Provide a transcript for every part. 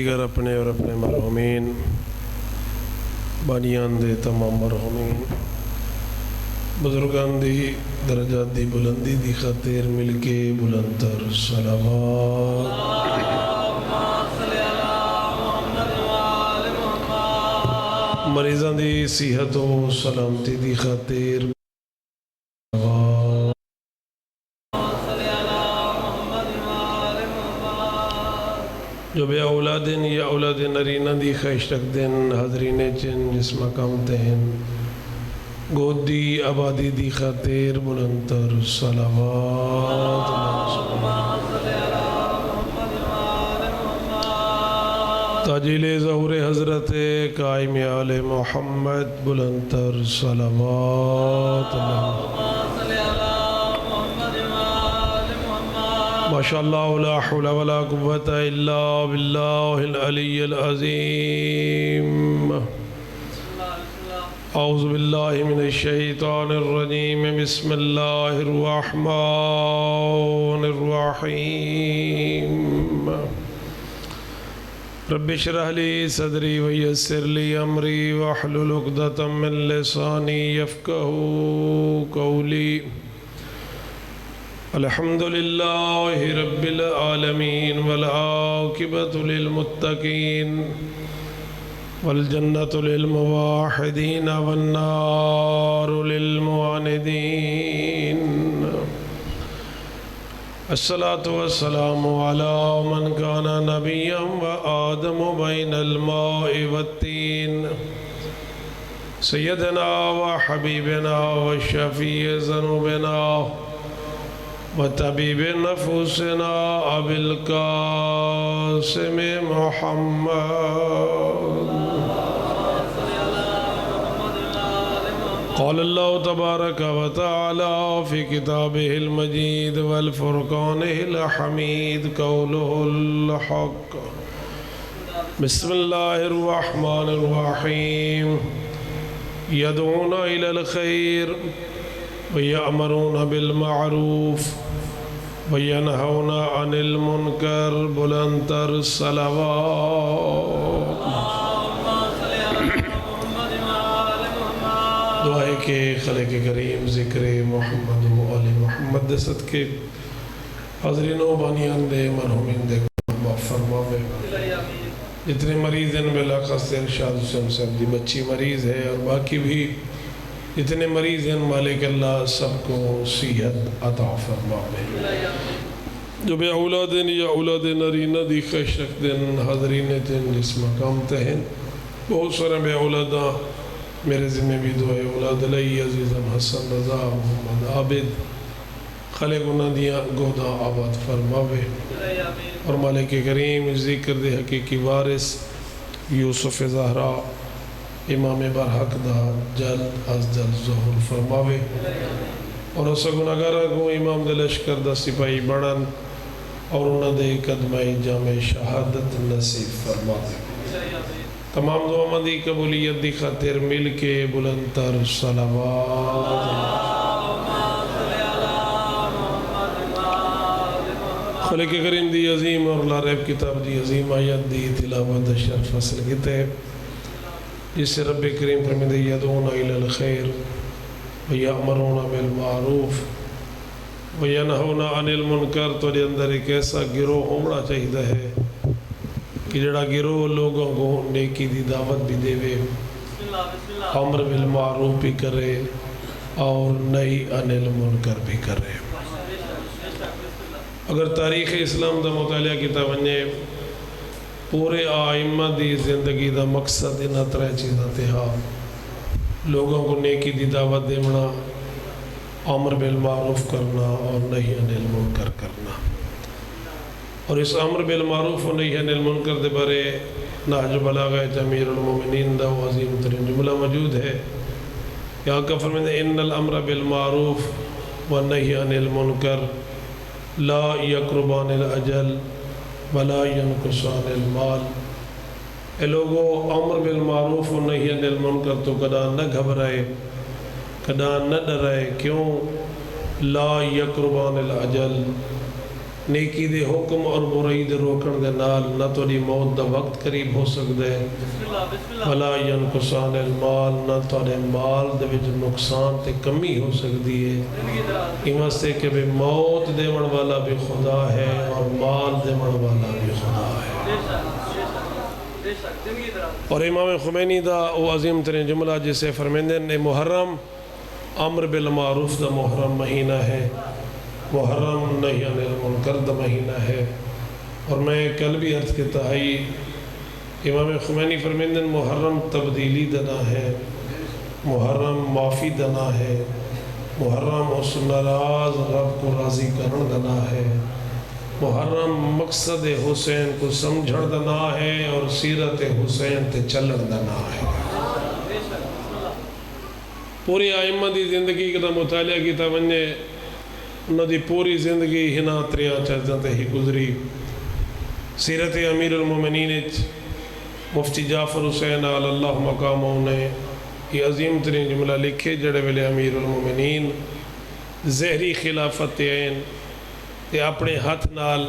دیگر اپنے اور اپنے مرحومین بانیان دے تمام مرحومین بزرگان دی درجات دی بلندی دی خاطر مل کے بلند تر صلوات مریضان دی صحت و سلامتی دی خاطر جو بے اولادن یا اولاد نرینہ دی خیش رکھ دن حضرین چن جس مقام تہن گود دی آبادی دی خاطر بلند تر صلوات تاجیل ظہور حضرت قائم آل محمد بلند تر صلوات ماشاءاللہ لا حول ولا قوة الا باللہ العلی العظیم اعوذ باللہ من الشیطان الرجیم بسم اللہ الرحمن الرحیم رب اشرح لی صدری ویسر لی امری واحلل عقدۃ من لسانی یفقہوا قولی الحمد للہ رب العالمین والعاقبۃ للمتقین والجنۃ للموحدین والنار للمعاندین الصلاة والسلام علی من کان نبیا وآدم بین الماء والتین سیدنا وحبیبنا وشفیع ذنوبنا وطبیب نفوسنا ابی القاسم محمد قال اللہ تبارک و تعالی فی کتابہ المجید والفرقانہ الحمید قولہ الحق بسم اللہ الرحمن الرحیم یدعون الی الخیر وَيَأْمَرُونَ بِالْمَعْرُوفِ وَيَنْهَوْنَ عَنِ الْمُنْكَرِ بلند تر صلوات دعا ہے کہ خالق کریم ذکر محمد و آل محمد دے صدقے حاضرین و بانیان دے مرحومین دے معاف فرماوے جتنے مریض ہیں بلاخص ارشاد حسین صاحب دی بچی مریض ہے اور باقی بھی جتنے مریض ہیں مالک اللہ سب کو صحت عطا فرماوے جو بے اولادن یا اولاد نرینہ دی خیش رکھ دن حاضرین تن جس مقام تہن بہت سارے بے اولادہ میرے ذمہ بھی دعائے اولاد علی عزیزم حسن رضا محمد عابد خالق انہاں دیا گودا آباد فرماوے اور مالک کریم ذکر دے حقیقی وارث یوسف زہرا امام برحق دا جلد از جلد ظہور فرماوے اور اس گناہگارہ کو امام دے لشکر دا سپاہی بڑھن اور انہاں دے قدمہ جامع شہادت نصیب فرماوے تمام دعا مندی قبولیت دی خاطر مل کے بلند تر صلوات خالق کریم دی عظیم اور لا ریب کتاب دی عظیم آیت دی تلاوت شرف فصل کی تیب جس سے رب کریم فرمائے یدعون الی الخیر ویأمرون بالمعروف وینہون عن المنکر تو دے اندر ایک ایسا گروہ ہونا چاہیے ہے کہ جڑا گروہ لوگوں کو نیکی دی دعوت بھی دے وے امر بالمعروف بھی کرے اور نہی عن المنکر بھی کرے اگر تاریخ اسلام دا مطالعہ کتاب نے پورے آئمہ دی زندگی دا مقصد انہا ترہ چیزاں تے ہاں لوگوں کو نیکی دی دعوت دینا امر بالمعروف کرنا اور نہی عن المنکر کرنا اور اس امر بالمعروف و نہی عن المنکر دے بارے نہج بلاغہ امیر المومنین دا عظیم ترین جملہ موجود ہے کہ آقا فرمائے ان الامر بالمعروف و نہی عن المنکر لا یقربان الاجل ولا ينقصان المال اے لوگو امر بالمعروف و نہی عن المنکر تو کدا نہ گھبرائے کدا نہ ڈرائے کیوں لا یقربان الاجل نیکی دے حکم اور برائی دے روکن دے نال نہ تھوڑی موت دا وقت قریب ہو سکتا ہے، ولا ینقصان المال، نہ تھوڑے مال دے وچ نقصان تے کمی ہو سکتی ہے، ایمان سے کہ موت دیون والا بھی خدا ہے اور مال دیون والا بھی خدا ہے۔ اور امام خمینی دا وہ عظیم ترین جملہ جسے فرمیندے نے محرم امر بالمعروف دا محرم مہینہ ہے، محرم نہی عن المنکر دا مہینہ ہے۔ اور میں کل بھی عرض کیتا ہے امام خمینی فرمیندے محرم تبدیلی دنا ہے، محرم معافی دنا ہے، محرم اس ناراض رب کو راضی کرن دنا ہے، محرم مقصد حسین کو سمجھن دنا ہے اور سیرت حسین تے چلن دنا ہے۔ پوری آئمہ دی زندگی کا مطالعہ کیتا ونجے انہوں دی پوری زندگی ہنا تریاں چیزیں ہی گزری۔ سیرت امیر المومنین مفتی جعفر حسین علی اللہ مقامہ نے یہ عظیم ترین جملہ لکھے جڑے ویلے امیر المومنین زہری خلافت عین تے اپنے ہاتھ نال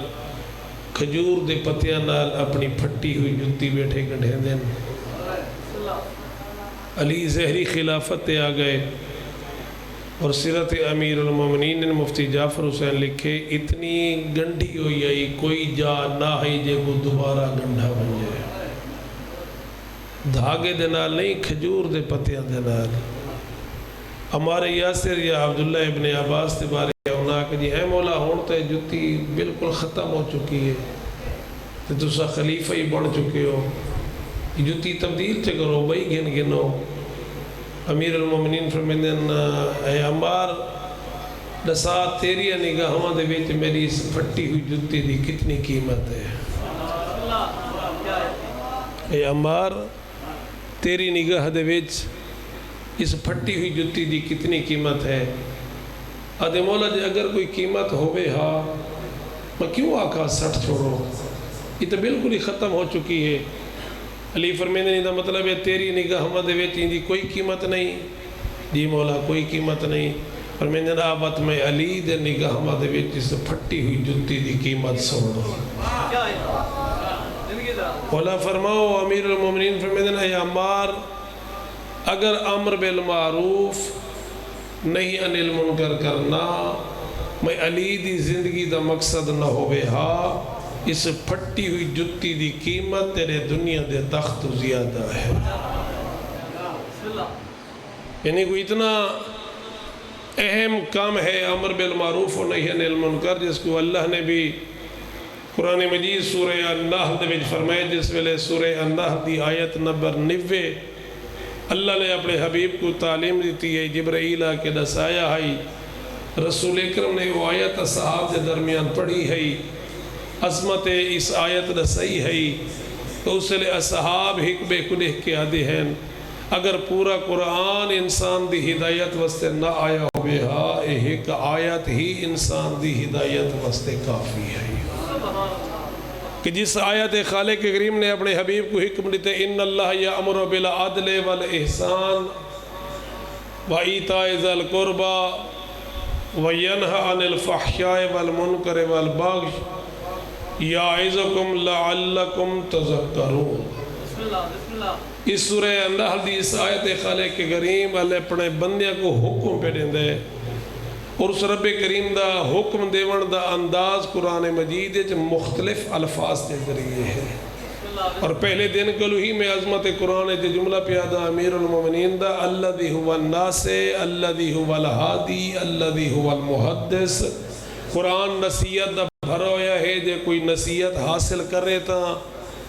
کھجور دے پتیاں نال اپنی پھٹی ہوئی جتی بیٹھے گھڑے دن علی زہری خلافت تے آ گئے۔ اور سیرت امیر المومنین نے مفتی جعفر حسین لکھے اتنی گنڈی ہوئی آئی کوئی جا نہ ہی جے کو دوبارہ گنڈا بن جائے، دھاگے دے نال نہیں کھجور دے پتیاں دے نال۔ ہمارے یاسر یا عبداللہ ابن عباس تے بارے ہونا کہ جی اے مولا ہون تے جتی بالکل ختم ہو چکی ہے تے تسا خلیفہ ہی بن چکے ہو، جتی تبدیل چے کرو بھائی گن گنو۔ امیر المومنین فرمیندن اے عمار دسا تیری نگاہاں دے وچ میری اس پھٹی ہوئی جتی دی کتنی قیمت ہے؟ اے عمار تیری نگاہ دے وچ اس پھٹی ہوئی جتی دی کتنی قیمت ہے؟ آدھے مولا جی اگر کوئی قیمت ہوئے ہاں میں کیوں آقا سٹ چھوڑو، یہ تو بالکل ہی ختم ہو چکی ہے۔ علی فرمیندے دا مطلب ہے تیری نگاہ دے وچ دی کوئی قیمت نہیں؟ جی مولا کوئی قیمت نہیں۔ فرمیندے دا آبت میں علی دے نگاہ دے وچ اس پھٹی ہوئی جتی دی قیمت سوڑو۔ مولا فرماؤ امیر المومنین فرمیندے اے عمار اگر امر بالمعروف نہیں عن المنکر کرنا میں علی دی زندگی دا مقصد نہ ہوئے ہاں اس پھٹی ہوئی جتی دی قیمت تیرے دنیا دے تخت زیادہ ہے۔ یعنی کوئی اتنا اہم کام ہے امر بالمعروف و نہی عن المنکر جس کو اللہ نے بھی قرآن مجید سورہ النحل دے وچ فرمائے، جس ویلے سورہ النحل دی آیت نمبر 90 اللہ نے اپنے حبیب کو تعلیم دیتی ہے، جبرائیل کے دسایا ہے، رسول اکرم نے وہ آیت صحاب کے درمیان پڑھی ہے، عظمت اس آیت دسائی ہے تو اس لئے اصحاب حکبے کو لکھ کے آدھے ہیں اگر پورا قرآن انسان دی ہدایت واسطے نہ آیا ہوئے ہاں ایک آیت ہی انسان دی ہدایت واسطے کافی ہے کہ جس آیت خالق کریم نے اپنے حبیب کو حکم دیتے ان اللہ یأمر بالعدل والاحسان وایتاء ذی القربى وینہی عن الفحشاء والمنکر والبغی یعظکم لعلکم تذکرون۔ اس سورہ النحل دی اس آیت خالق کریم اللہ اپنے بندیاں کو حکم پہ دیں دے اور اس رب کریم دا حکم دیون دا انداز قرآن مجید مختلف الفاظ کے ذریعے ہے۔ اور پہلے دن کلو ہی میں عظمت قرآن جو جملہ پیادہ امیر المومنین دا الذی هو الناصر الذی هو الہادی الذی هو المحدث، قرآن نصیحت دا بھرا ہویا ہے جو کوئی نصیحت حاصل کرے تا،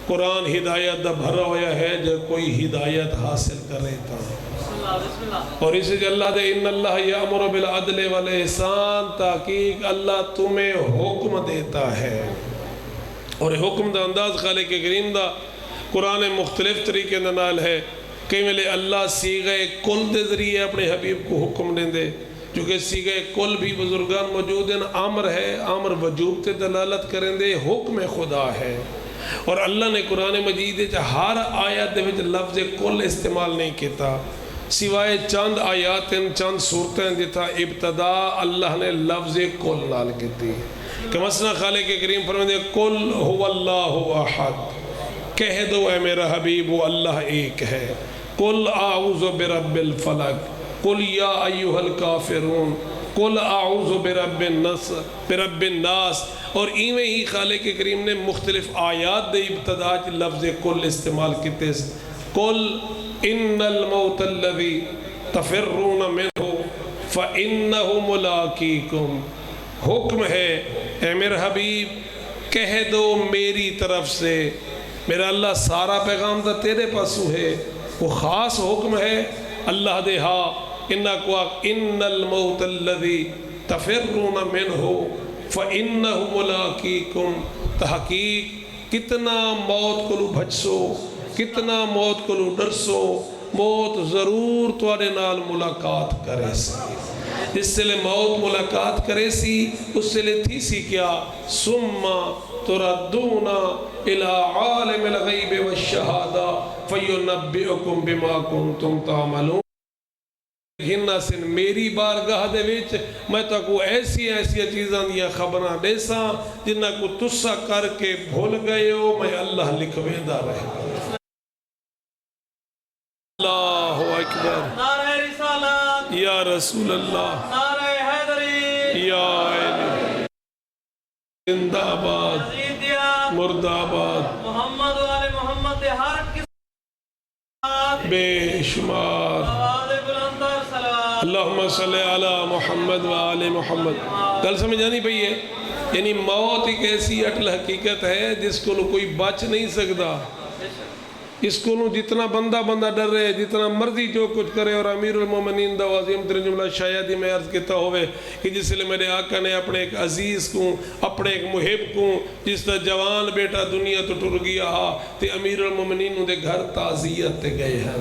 قرآن ہدایت دا بھرا ہویا ہے جو کوئی ہدایت حاصل کرے تا۔ اور اسے جو اللہ دے ان اللہ یامر بالعدل والاحسان تحقیق اللہ تمہیں حکم دیتا ہے، اور حکم دا انداز خالق کریم دا قرآن مختلف طریقے نال ہے۔ کئی ملے اللہ سیغہ کل دے ذریعے اپنے حبیب کو حکم دیں دے، چونکہ سیغہ کل بھی بزرگان موجود ہیں، عامر ہے، عامر وجوب تے دلالت کریں دے، حکم خدا ہے۔ اور اللہ نے قرآن مجید ہر آیت دے وچ لفظ کل استعمال نہیں کیتا، سوائے چند آیات چند صورتیں جتھا ابتدا اللہ نے لفظ کل نال کیتی کہ مثلا خالق کریم فرماتے ہیں قل هو اللہ احد، کہہ دو اے میرا حبیب وہ اللہ ایک ہے، قل اعوذ برب الفلق، قل یا ایھا الکافرون، قل اعوذ برب الناس، اور ایویں ہی خالق کریم نے مختلف آیات دے ابتدا لفظ کل استعمال کیتے، قل ان الموت الذی تفرون منہ فإنہ ملاقیکم، حکم ہے اے میرے حبیب کہہ دو میری طرف سے، میرا اللہ سارا پیغام دا تیرے پاسو ہے، وہ خاص حکم ہے اللہ دے ہاں ان الموت الذی تفرون منہ فإنہ ملاقیکم، تحقیق کتنا موت کو بھجسو، کتنا موت کو ڈرسو، موت ضرور تواڈے نال ملاقات کرے سی، جس سے لے موت ملاقات کرے سی اس سے لے تھی سی کیا، ثم تردون الى عالم الغیب والشہادہ فینبئکم بما کنتم تعملون، ہنہ سن میری بارگاہ دے وچ میں تا کو ایسی چیزاں دیا خبراں دیساں جنہ کو تسا کر کے بھول گئے ہو، میں اللہ لکھوے دا رہے۔ اللہ اکبر، نعرہ رسالت یا رسول اللہ، نعرہ حیدری، یا علی، زندہ آباد، یزیدیت، مردہ آباد، محمد و آل محمد ہر کس بے شمار، آواز بلند اور صلوات، اللہم صلی علی محمد و آل محمد۔ گل سمجھ آنی پئی ہے، یعنی موت ایک ایسی اٹل حقیقت ہے جس کو کوئی بچ نہیں سکتا، اس کو جتنا بندہ ڈر رہے، جتنا مرضی جو کچھ کرے، اور امیر المومنین دا عظیم ترین جملہ شاید ہی میں عرض کیتا ہوئے کہ جس لئے میرے آقا نے اپنے ایک عزیز کو، اپنے ایک محب کو، جس طرح جوان بیٹا دنیا تو ٹر گیا ہا تے امیر المومنین دے گھر تعزیت تے گئے ہیں،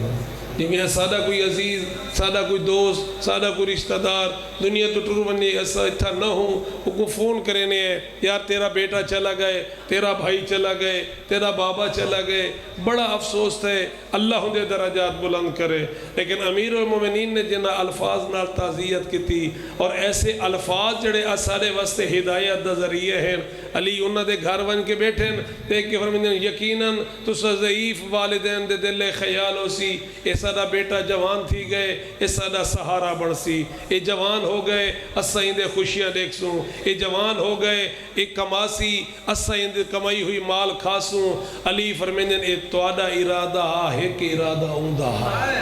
جنہیں سادہ کوئی عزیز، سادہ کوئی دوست، سادہ کوئی رشتہ دار دنیا تو ٹر بنی ایسا اتھا نہ ہوں، وہ کو فون کرنے ہیں یار تیرا بیٹا چلا گئے، تیرا بھائی چلا گئے، تیرا بابا چلا گئے، بڑا افسوس ہے، اللہ دے درجات بلند کرے۔ لیکن امیر المومنین نے جنہ الفاظ نال تعزیت کی تھی، اور ایسے الفاظ جڑے سارے واسطے ہدایت دا ذریعے ہیں، علی انہاں دے گھر ون کے بیٹھیں دیکھ کے فرمائیں یقیناً تو ضعیف والدین دے دل خیال ہو سی، ایسا دا بیٹا جوان تھی گئے، ایسا دا سہارا بڑھ سی، اے جوان ہو گئے اسا اندے خوشیاں دیکھ سوں، اے جوان ہو گئے ایک کماسی اسا اندے کمائی ہوئی مال کھاسوں۔ علی فرمائیں اے تواڈا ارادہ ہے کہ ارادہ اوندہ ہے،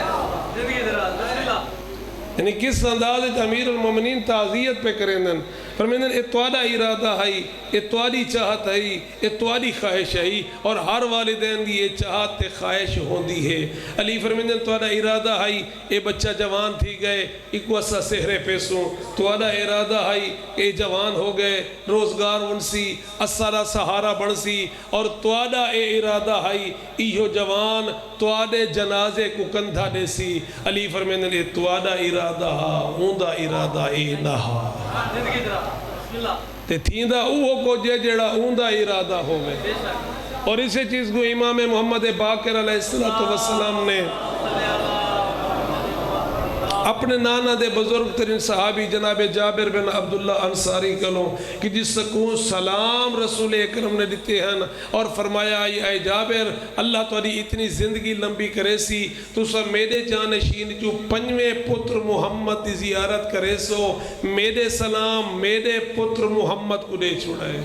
یعنی کس انداز امیر المومنین تعزیت پہ کریں دن، فرمائیں اے تواڈا ارادہ ہے، اے تواڈی چاہت ہے، اے تواڈی خواہش ہے، اور ہر والدین دی یہ چاہت تے خواہش ہوندی ہے۔ علی فرمائیں تواڈا ارادہ ہے، اے بچہ جوان تھی گئے ایک وسا سہرے پیسوں، تواڈا ارادہ ہے اے جوان ہو گئے روزگار ونسی اسارا سہارا بنسی، اور تواڈا اے ارادہ ہے ایہو جوان تواڈے جنازے کو کندھا دے سی۔ علی فرمائیں اے تواڈا ارادہ اوندا ارادہ اے نہ تے تھیندا اوہ کو جڑا اوندا ارادہ ہوئے۔ اور اسی چیز کو امام محمد باقر علیہ السلام نے اپنے نانا دے بزرگ ترین صحابی جناب جابر بن عبداللہ انصاری کلوں کہ جس کو سلام رسول اکرم نے دیتے ہیں، اور فرمایا اے جابر اللہ تاری اتنی زندگی لمبی کرے سی، تو سب میرے جانشین جو پنجویں پتر محمد دی زیارت کرے سو، میرے سلام میرے پتر محمد کو دے چھوڑائے۔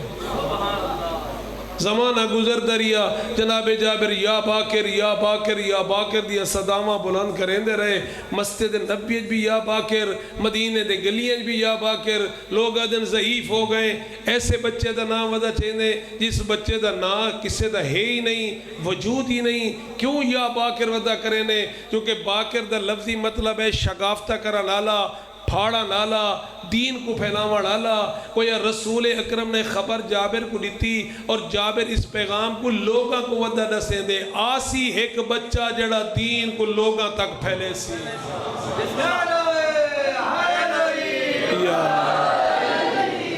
زمانہ گزر دریا جناب جابر یا باکر یا باکر یا باکر دیا صدامہ بلند کریں دے رہے، مسجد نبیت بھی یا باکر، مدینہ دے گلیاں بھی یا باکر، لوگ آدن ضعیف ہو گئے، ایسے بچے دا نام ودا چاہنے جس بچے دا نام کسے دا ہے ہی نہیں، وجود ہی نہیں، کیوں یا باکر ودا کرنے؟ کیونکہ باکر دا لفظی مطلب ہے شگافتہ کرا لالا، پھاڑا نالا، دین کو پھیلاوا ڈالا۔ کوئی رسول اکرم نے خبر جابر کو دیتی، اور جابر اس پیغام کو لوگاں کو ودا دسیں دے، آسی ایک بچہ جڑا دین کو لوگاں تک پھیلے سی۔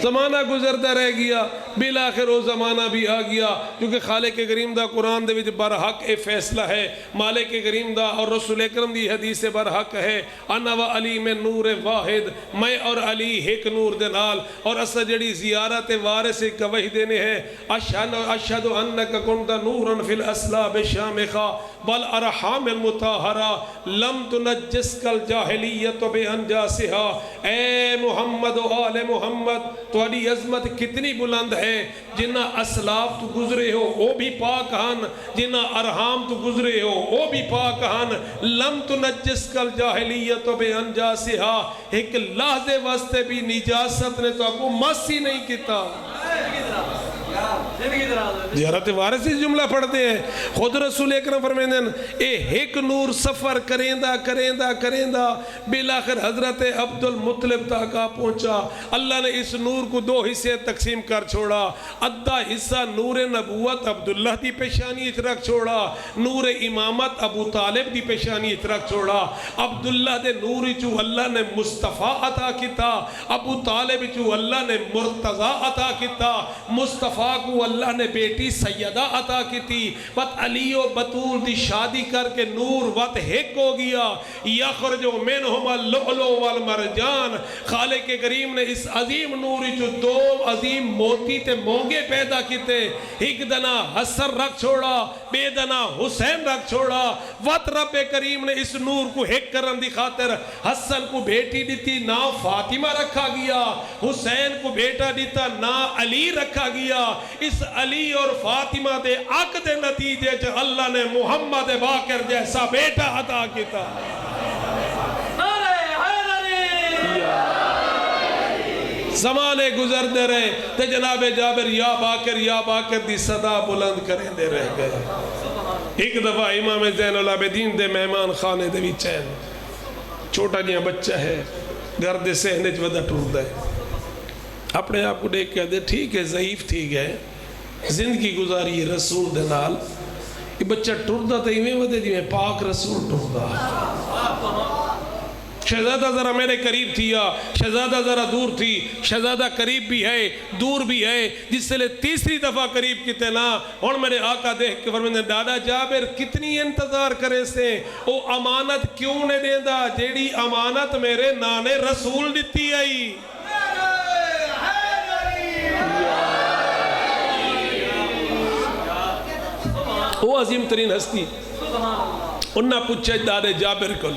زمانہ گزرتا رہ گیا، بالآخر وہ زمانہ بھی آ گیا کیونکہ خالق کریم دا قرآن دے وچ برحق اے فیصلہ ہے، مالک کریم دا اور رسول اکرم دی حدیث برحق ہے، انا و علی میں نور واحد، میں اور علی ایک نور دے نال، اور اسا جڑی زیارت وارث گواہی دینے ہے اشہد انک کنت نورا فی الاسلاب شامخا والارحام المطہرہ لم تنجسک الجاہلیت بانجاسها۔ اے محمد و آل محمد، تہاڈی عظمت کتنی بلند ہے، جنہ اسلاف تو گزرے ہو وہ بھی پاک ہن، جنہ ارحام تو گزرے ہو وہ بھی پاک ہن، لم تنجسک الجاہلیت بانجاسها، ایک لحظے واسطے بھی نجاست نے تو آپ کو مس ہی نہیں کیتا۔ زیارت وارث سے جملہ پڑھتے ہیں، خود رسول اکرم فرمیندے ہیں اے ایک نور سفر کریندہ بالآخر حضرت عبد المطلب تک آ پہنچا۔ اللہ نے اس نور کو دو حصے تقسیم کر چھوڑا، ادھا حصہ نور نبوت عبداللہ دی پیشانی اچ رکھ چھوڑا، نور امامت ابو طالب دی پیشانی اچ رکھ چھوڑا۔ عبداللہ دے نور چو اللہ نے مصطفیٰ عطا کیتا، ابو طالب چو اللہ نے مرتضی عطا کیتا، مصطفیٰ کو اللہ نے بیٹی سیدہ عطا کی تھی، وقت علی و بطول دی شادی کر کے نور وقت ہک ہو گیا، یخرج منہم اللؤلؤ والمرجان۔ خالق کریم نے اس عظیم نوری جو دو عظیم موتی تے مونگے پیدا کیتے، ایک دنا حسن رکھ چھوڑا، بے دنا حسین رکھ چھوڑا۔ وقت رب کریم نے اس نور کو ہک کرن دی خاطر حسن کو بیٹی دیتی نا فاطمہ رکھا گیا، حسین کو بیٹا دیتا نا علی رکھا گیا۔ اس علی اور فاطمہ دے عقد نتیجے جو اللہ نے محمد باقر جیسا بیٹا عطا کیتا۔ زمانے گزر دے رہے تے جناب جابر یا باقر دی صدا بلند کریں دے رہ گئے۔ ایک دفعہ امام زین العابدین دے مہمان خانے دے وچ ہیں، چھوٹا جہاں بچہ ہے، گھر دے سہنے چ ودا ٹردا ہے، اپنے آپ کو دیکھ کے دے ٹھیک ہے ضعیف تھی گئے، زندگی گزاری ہے رسول دے نال، یہ بچہ ٹردا تے ایویں ودے جویں پاک رسول ٹردا۔ شہزادہ ذرا میرے قریب تھی یا شہزادہ ذرا دور تھی، شہزادہ قریب بھی ہے دور بھی ہے، جس سے لے تیسری دفعہ قریب کتے نا، اور میرے آقا دیکھ کے فرمیندے ڈاڈا جابر کتنی انتظار کرے سے، او امانت کیوں نے دیندہ جیڑی امانت میرے نانے رسول دیتی آئی۔ وہ عظیم ترین ہستی انہاں پوچھے ڈاڈے جابر کو،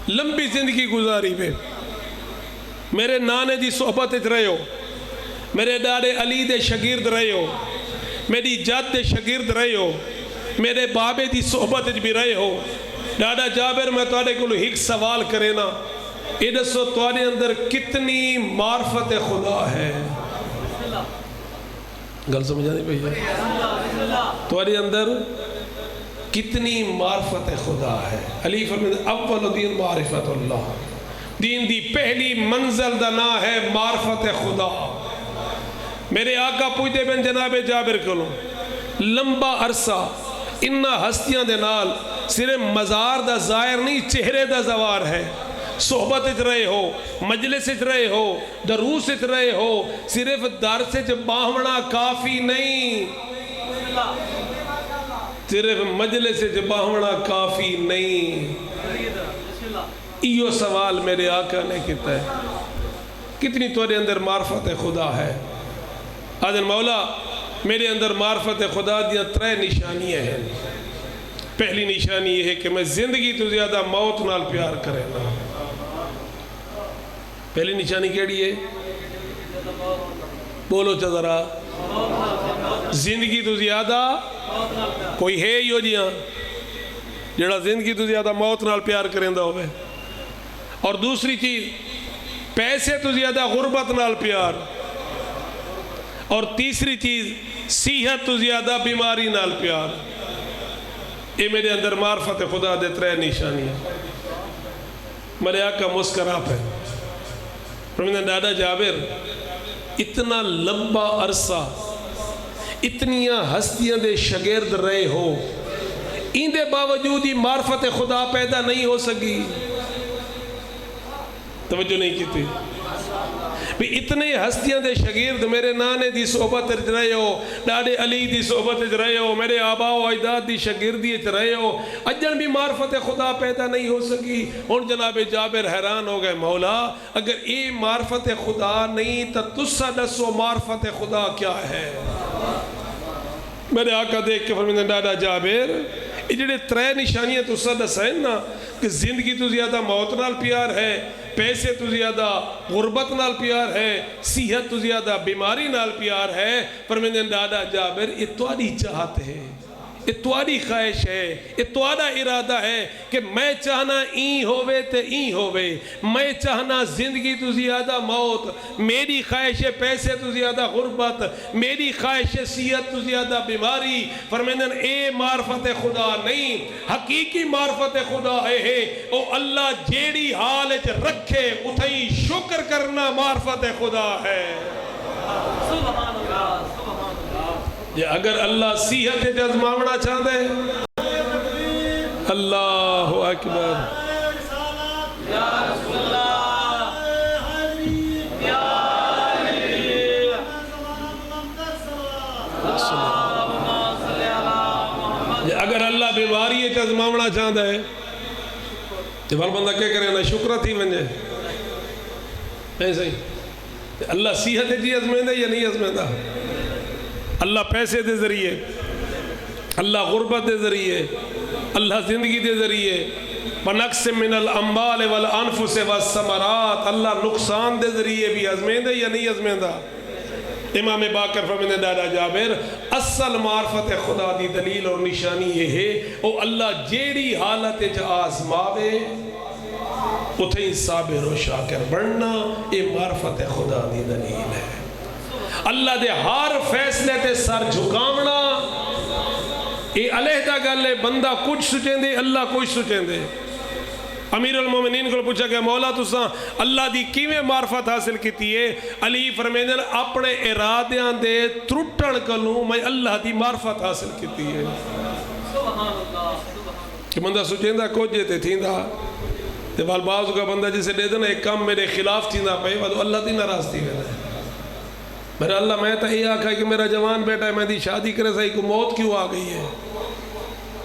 لمبی زندگی گزاری میں میرے نانے دی صحبت اچ رہے ہو، میرے ڈاڈے علی دے شگird رہے ہو، میری جد دے شگird رہے ہو، میرے بابے دی صحبت اچ بھی رہے ہو، ڈاڈا جابر میں تواڈے کولو ایک سوال کرے نا، یہ دسو تواڈے اندر کتنی معرفت خدا ہے؟ گل سمجھا نہیں پئی؟ تواڈے اندر کتنی معرفت خدا ہے؟ علی فرمائے اول دین معرفت اللہ، دین دی پہلی منزل دا نا ہے معرفت خدا۔ میرے آقا پوچھتے بن جناب جابر کلو، لمبا عرصہ انہا ہستیاں دے نال صرف مزار دا ظاہر نہیں چہرے دا زوار ہے، صحبت اچ رہے ہو، مجلس اچ رہے ہو، دروس اچ رہے ہو، صرف درس اچ باہمنا کافی نہیں، صرف مجلس اچ باہمنا کافی نہیں۔ ایو سوال میرے آقا نے کیتا ہے، کتنی تورے اندر معرفت خدا ہے؟ آدھن مولا میرے اندر معرفت خدا دیا 3 نشانیاں ہیں۔ پہلی نشانی یہ ہے کہ میں زندگی تو زیادہ موت نال پیار کرے نا۔ پہلی نشانی کیڑی ہے؟ بولو چذرا، زندگی تو زیادہ کوئی ہے یو جیاں جڑا زندگی تو زیادہ موت نال پیار کریں دا ہوئے۔ اور دوسری چیز پیسے تو زیادہ غربت نال پیار، اور تیسری چیز صحت تو زیادہ بیماری نال پیار۔ یہ میرے اندر معرفت خدا دے 3 نشانی ہیں۔ میرے آقا مسکرا پہ فرمیندے ڈاڈا جابر اتنا لمبا عرصہ اتنیاں ہستیاں دے شگird رہے ہو، ان دے باوجود ہی معرفت خدا پیدا نہیں ہو سکی۔ توجہ نہیں کی تھی؟ بھی اتنے ہستیاں دے شگیرد میرے نانے دی صحبت وچ رہے ہو، ڈاڈے علی دی صحبت وچ رہے ہو، میرے آبا و اجداد دی شگیردی وچ رہے ہو، اجن بھی معرفت خدا پیدا نہیں ہو سکی۔ ہن جناب جابر حیران ہو گئے، مولا اگر یہ معرفت خدا نہیں تو تسا دسو معرفت خدا کیا ہے؟ میرے آقا دیکھ کے فرمیندے ڈاڈا جابر یہ جڑے ترے نشانیاں تسا دسائیں نا کہ زندگی تو زیادہ موت نال پیار ہے، پیسے تو زیادہ غربت نال پیار ہے، صحت تو زیادہ بیماری نال پیار ہے، فرمیندے ڈاڈا جابر یہ تواڈی چاہت ہے، یہ تواڈی خواہش ہے، یہ تواڈا ارادہ ہے کہ میں چاہنا این ہووے تے این ہووے، میں چاہنا زندگی تو زیادہ موت، میری خواہش ہے پیسے تو زیادہ غربت، میری خواہش ہے صحت تو زیادہ بیماری۔ فرمیندن اے معرفت خدا نہیں، حقیقی معرفت خدا ہے او اللہ جیڑی حالت رکھے اتھائی شکر کرنا معرفت خدا ہے۔ سبحان اللہ، سبحان اللہ۔ یہ اگر اللہ صحت جزماونا چاہتا ہے، اللہ اکبر، یا رسول اللہ، یا علی، یہ اگر اللہ بیماری جزماونا چاہتا ہے تو بھل بندہ کیا کرے نا شکرہ تھی ونجے ایسا ہی اللہ صحت جی ازمین یا نہیں ازمین اللہ پیسے دے ذریعے، اللہ غربت دے ذریعے، اللہ زندگی دے ذریعے، بنقص من الاموال والانفس والثمرات، اللہ نقصان دے ذریعے بھی ازمین یا نہیں ازمین۔ امام باقر فرمیندے ڈاڈا جابر اصل معرفت خدا دی دلیل اور نشانی یہ ہے او اللہ جیڑی حالت آزماوے اتھیں صابر و شاکر بڑھنا، یہ معرفت خدا دی دلیل ہے۔ اللہ دے ہر فیصلے تے سر جھکاونا یہ علیحدہ گل ہے، بندہ کچھ سوچیں دے اللہ کچھ سوچیں دے۔ امیر المومنین کو پوچھا کہ مولا تساں اللہ دی کیویں معرفت حاصل کیتی ہے؟ علی فرمیندے اپنے ارادیاں دے ترٹن کلوں میں اللہ دی معرفت حاصل کیتی ہے۔ سبحان اللہ، کہ بندہ سوچیں دا کچھ جیتے تھیں دا تے بال بعض کا بندہ جسے دے دینا ایک کام میرے خلاف تھیں دا پہے وہ اللہ دی ناراض تھی ہے۔ میرا اللہ میں تو یہ آکھا ہے کہ میرا جوان بیٹا ہے میں دی شادی کرے سائی کو موت کیوں آ گئی ہے؟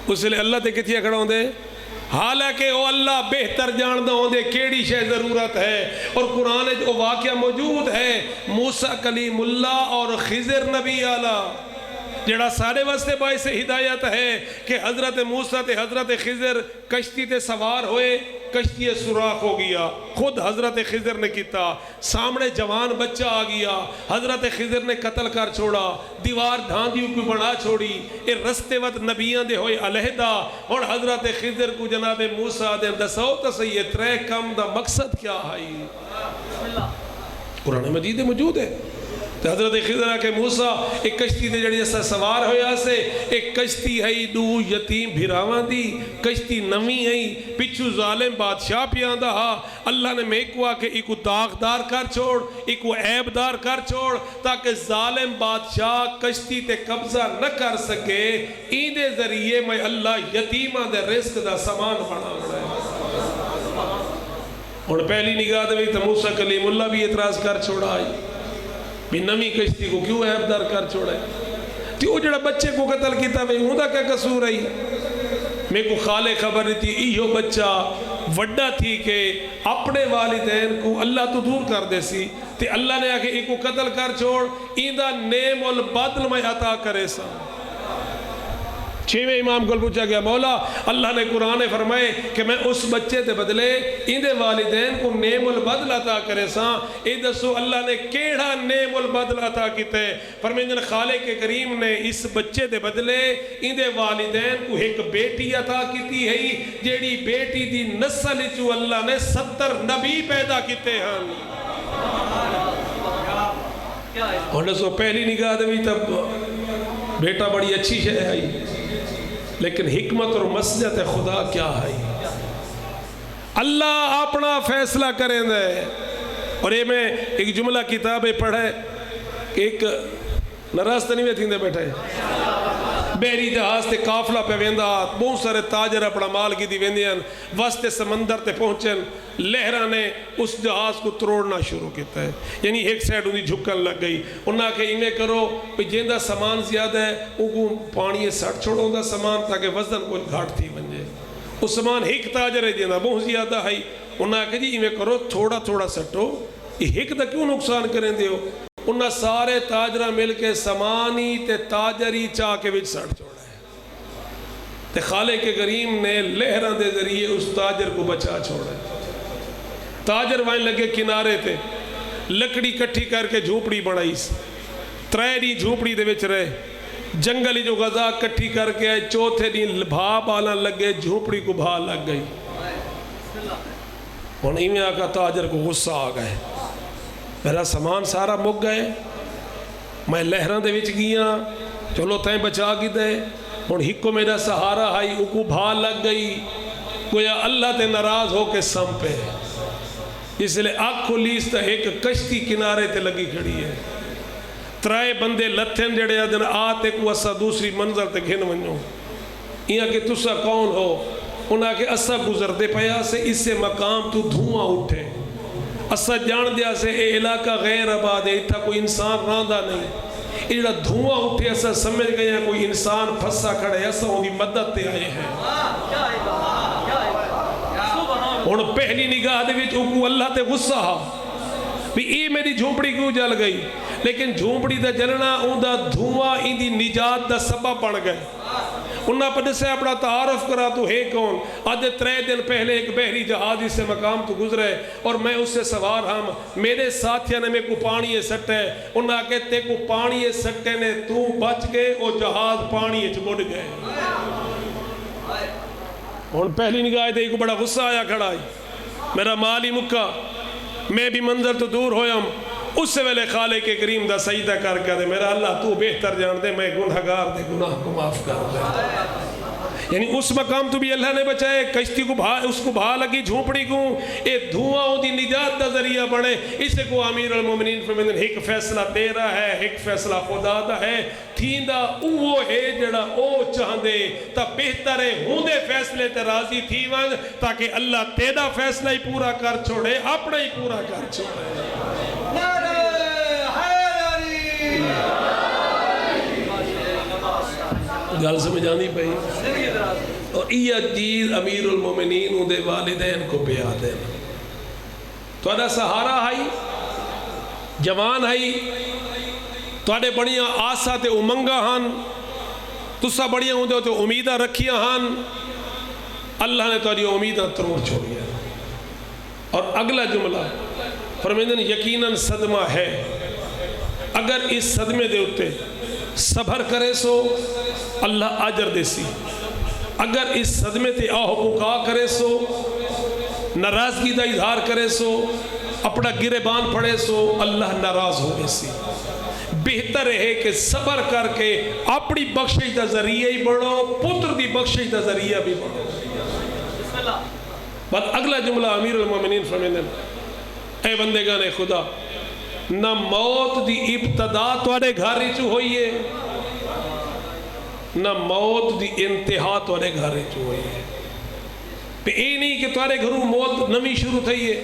اس لئے اللہ تے کتیا کھڑا ہوں دے، حالانکہ او اللہ بہتر جاندہ ہوں دے کیڑی شے ضرورت ہے، اور قرآن جو واقعہ موجود ہے موسیٰ کلیم اللہ اور خضر نبی آلہ جڑا سارے واسطے باعث ہدایت ہے کہ حضرت موسیٰ تے حضرت خضر کشتی تے سوار ہوئے، کشتی سوراخ ہو گیا، خود حضرت خضر نے کیتا، سامنے جوان بچہ آ گیا، حضرت خضر نے قتل کر چھوڑا، دیوار ڈھاندیوں کو بنا چھوڑی، اے رستے وقت نبیان دے ہوئے علیحدہ، اور حضرت خضر کو جناب موسیٰ دے دسو تسا یہ ترے کم دا مقصد کیا ہے؟ قرآن مجید موجود ہے۔ تو حضرت خضر آکے موسیٰ ایک کشتی دے جڑی جیسا سوار ہویا سے، ایک کشتی ہے دو یتیم بھیراوان دی، کشتی نمی ہے پچھو ظالم بادشاہ پیاندہ ہا، اللہ نے میں کو آکے ایک داغدار کر چھوڑ، ایک عیبدار کر چھوڑ تاکہ ظالم بادشاہ کشتی تے قبضہ نہ کر سکے، این دے ذریعے میں اللہ یتیمہ دے رزق دا سامان بنا رہا ہے۔ اور پہلی نگاہ دے تو موسیٰ کلیم اللہ بھی اعتراض کر چھوڑا آئی بھی نمی کشتی کو کیوں عیبدار کر چھوڑا ہے؟ تو وہ جڑا بچے کو قتل کیتا ہے ہوں دا کیا قصور ہے؟ میں کو خالے خبر نہیں تھی ایہو بچہ وڈا تھی کہ اپنے والدین کو اللہ تو دور کر دے سی، تے اللہ نے آکے ایک کو قتل کر چھوڑ ایندہ نیم البدل میں عطا کرے سا۔ چھویں امام کو پوچھا گیا مولا اللہ نے قرآن فرمائے کہ میں اس بچے تے بدلے اندے والدین کو نیم البدل عطا کرے ساں، اے دسو اللہ نے کیڑا نیم البدل عطا کیتے؟ فرمیندن خالق کریم نے اس بچے تے بدلے اندے والدین کو ایک بیٹی عطا کیتی ہے، جیڑی بیٹی دی نسل چو اللہ نے 70 نبی پیدا کیتے ہیں۔ اور دسو پہلی نگاہ دے بھی تب بیٹا بڑی اچھی شے ہے، لیکن حکمت اور مسجد خدا کیا ہے؟ اللہ اپنا فیصلہ کریں دے۔ اور یہ میں ایک جملہ کتابیں پڑھے کہ ایک ناراض تو نہیں میں تھیں دے بیٹھے بحری جہاز تے قافلہ پہ ویندا بہت سارے تاجر اپنا مال کی دی ویندے ہیں وسط سمندر تے پہنچن لہراں نے اس جہاز کو تروڑنا شروع کیتا ہے یعنی ایک سائڈ ان دی جھکن لگ گئی انہاں کہ ایویں کرو کہ جیندا سامان زیادہ ہے ان کو پانی سٹ چھوڑو دا سامان تاکہ وزن کوئی گھاٹ تھی بنجے اس سامان ایک تاجر ہے جیندا بہت زیادہ ہے انہاں کہ جی ایویں کرو تھوڑا تھوڑا سٹو یہ ایک دا کیوں نقصان کریں دیو انہاں سارے تاجرہ مل کے سامانی تے تاجری چاہ کے وچ سٹ چھوڑا ہے تے خالق کریم نے لہران دے ذریعے اس تاجر کو بچا چھوڑا ہے تاجر وائن لگے کنارے تے لکڑی کٹھی کر کے جھوپڑی بڑھائی ترے جھوپڑی دے وچ رہے جنگلی جو غذا کٹھی کر کے آئے چوتھے دن بھا بالا لگے جھوپڑی کو بھا لگ گئی اور ایویں آقا تاجر کو غصہ آ گئے میرا سامان سارا مک گئے میں لہران دے وچ گیا چلو تائیں بچا کی دے اور ہکو میرا سہارا آئی اکو بھا لگ گئی گویا اللہ تے ناراض ہو کے سم پہ اس لئے آگ کھولیس تا ایک کشتی کنارے تے لگی کھڑی ہے ترائے بندے لتھن جڑے آدھن آتے کو اسا دوسری منظر تے گھن ونجو یہاں کہ تسا کون ہو انہاں کہ اسا گزر دے پیا سے اس سے مقام تو دھواں اٹھے اسا جان دیا سے اے علاقہ غیر آباد ہے اتھا کوئی انسان راندہ نہیں یہ جڑا دھواں اٹھے اسا سمجھ گیا کوئی انسان پھسا کھڑے اسا ان کی مدد تے آئے ہیں اور پہلی نگاہ دے وچ اوکو اللہ تے غصہ ہا بھی اے میری جھونپڑی کیوں جل گئی لیکن جھونپڑی دا جلنا ان دا دھواں ان دی نجات دا سبب بن گئے انہاں پر سے اپنا تعارف کرا تو ہے کون آدھے 3 دن پہلے ایک بحری جہاز اس سے مقام تو گزرے اور میں اس سے سوار ہم میرے ساتھیاں نے میں کو پانی سٹے انہاں کہتے کو پانی سٹے نے تو بچ گئے اور جہاز پانی چمڑ گئے اور پہلی نگاہ دے کو بڑا غصہ آیا کھڑا ہے میرا مال ہی مکہ میں بھی منظر تو دور ہویا ہوں اس سے ویلے خالق کریم دا سجدہ کر کے دے میرا اللہ تو بہتر جان دے میں گناہگار دے گناہ کو معاف کر دے یعنی اس مقام تو بھی اللہ نے بچائے کشتی کو اس کو بھا لگی جھونپڑی کو اے دھواں ہو دی نجات دا ذریعہ بڑھے اسے کو امیر المومنین فرمیدن ایک فیصلہ تیرا ہے ایک فیصلہ خدا دا ہے تھیندا وہ ہے جڑا او چاہندے تا بہتر ہے ہوندے فیصلے تے راضی تھی ونج تاکہ اللہ تیدا فیصلہ ہی پورا کر چھوڑے اپنا ہی پورا کر چھوڑے گل سمجھ آنی پئی اور یہ چیز امیر المومنین اندے والدین کو بیاد دے تو ادا سہارا ہائی جوان ہائی تو اڈے بڑیاں آسا تے امنگا ہن تسا بڑیاں ہوندے تے امیدہ رکھیاں ہن اللہ نے تو امیدہ تروڑ چھوڑی ہے اور اگلا جملہ فرمیدن یقیناً صدمہ ہے اگر اس صدمے دے اتے صبر کرے سو اللہ آجر دے سی اگر اس صدمے تے آہو پکا کرے سو ناراضگی دا اظہار کرے سو اپنا گریبان پڑے سو اللہ ناراض ہو گئے سی بہتر ہے کہ صبر کر کے اپنی بخشش دا ذریعہ ہی بڑھو پتر دی بخشش دا ذریعہ بھی بڑھو بات اگلا جملہ امیر المومنین فرمیدن اے بندگان خدا نہ موت دی ابتدا توڑے گھر چو ہوئی ہے نہ موت دی انتہا توڑے گھر چو ہوئی ہے پہ اے نہیں کہ توڑے گھروں موت نمی شروع تھی ہے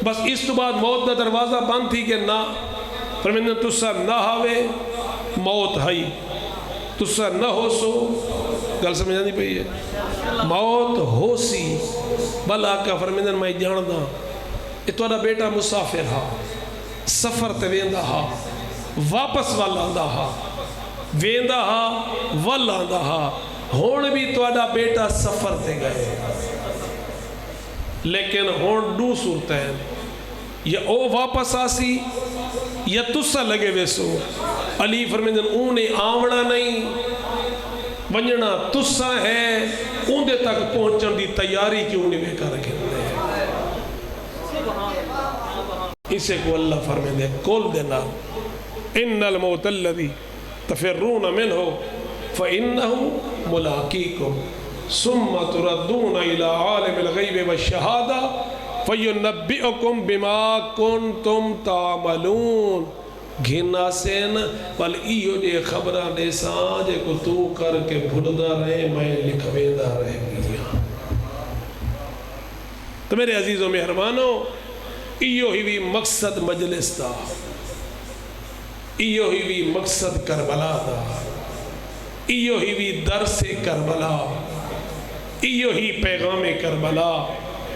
بس اس تو بعد موت دا دروازہ بند تھی کہ نہ فرمیدن تسا نہ ہوئے موت ہے تسا نہ ہو سو گل سمجھا نہیں پئی ہے موت ہو سی بلا کا فرمیدن میں جاندہ یہ توڑا بیٹا مسافر ہا سفر تے ویندہ ہا واپس والاندہ ہا ویندہ ہا والاندہ ہا ہون بھی توڑا بیٹا سفر تے گئے لیکن ہون دو صورتیں یا او واپس آسی یا تسا لگے ویسو علی فرمیدن اونے آوڑا نہیں ونجنا تسا ہے اوندے تک پہنچن دی تیاری کیوں نہیں بے کر کے اسے کو اللہ فرمیدے کول دینا ان الموت الذی تفرون منہ فإنہو ملاقیکم ثم تردون الى عالم الغیب والشہادہ فینبئکم بما کنتم تعملون گھنا سین پل ایو جے خبران دے سان جے کو تو کر کے بھلدا رہے میں لکھویندہ رہ گیا. تو میرے عزیز و مہربانوں ایو ہی بھی مقصد مجلس دا، ایو ہی بھی مقصد کربلا دا، ایو ہی بھی درس کربلا، ایو ہی پیغام کربلا.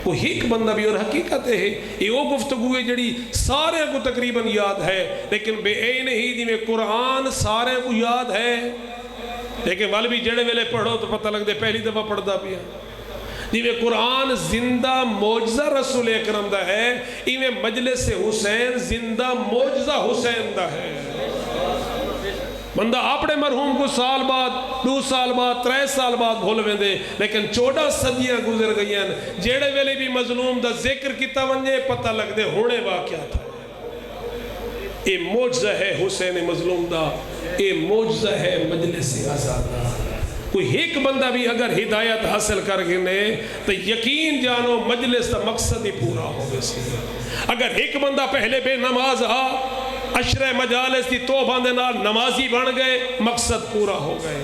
وہ ایک بندہ بھی اور حقیقت ہے یہ وہ گفتگو ہے جڑی سارے کو تقریباً یاد ہے لیکن بے عین ہی دی میں قرآن سارے کو یاد ہے لیکن وال بھی جڑے ویلے پڑھو تو پتہ لگ دے پہلی دفعہ پڑھدا پیا. جی میں قرآن زندہ معجزہ رسول اکرم دا ہے ایویں مجلس حسین زندہ معجزہ حسین دا ہے. بندہ اپنے مرحوم کو سال بعد 2 سال بعد 3 سال بعد بھول ویندے لیکن 14 صدیاں گزر گئی ہیں جیڑے ویلے بھی مظلوم دا ذکر کیتا ونجے پتہ لگ دے ہونے واقعہ تھا. اے معجزہ ہے حسین مظلوم دا، اے معجزہ ہے مجلس آزاد دا. کوئی ایک بندہ بھی اگر ہدایت حاصل کر گنے تو یقین جانو مجلس دا مقصد ہی پورا ہو گئے. اگر ایک بندہ پہلے بے نماز عشرہ مجالس دی توبہ دے نال نمازی بن گئے مقصد پورا ہو گئے.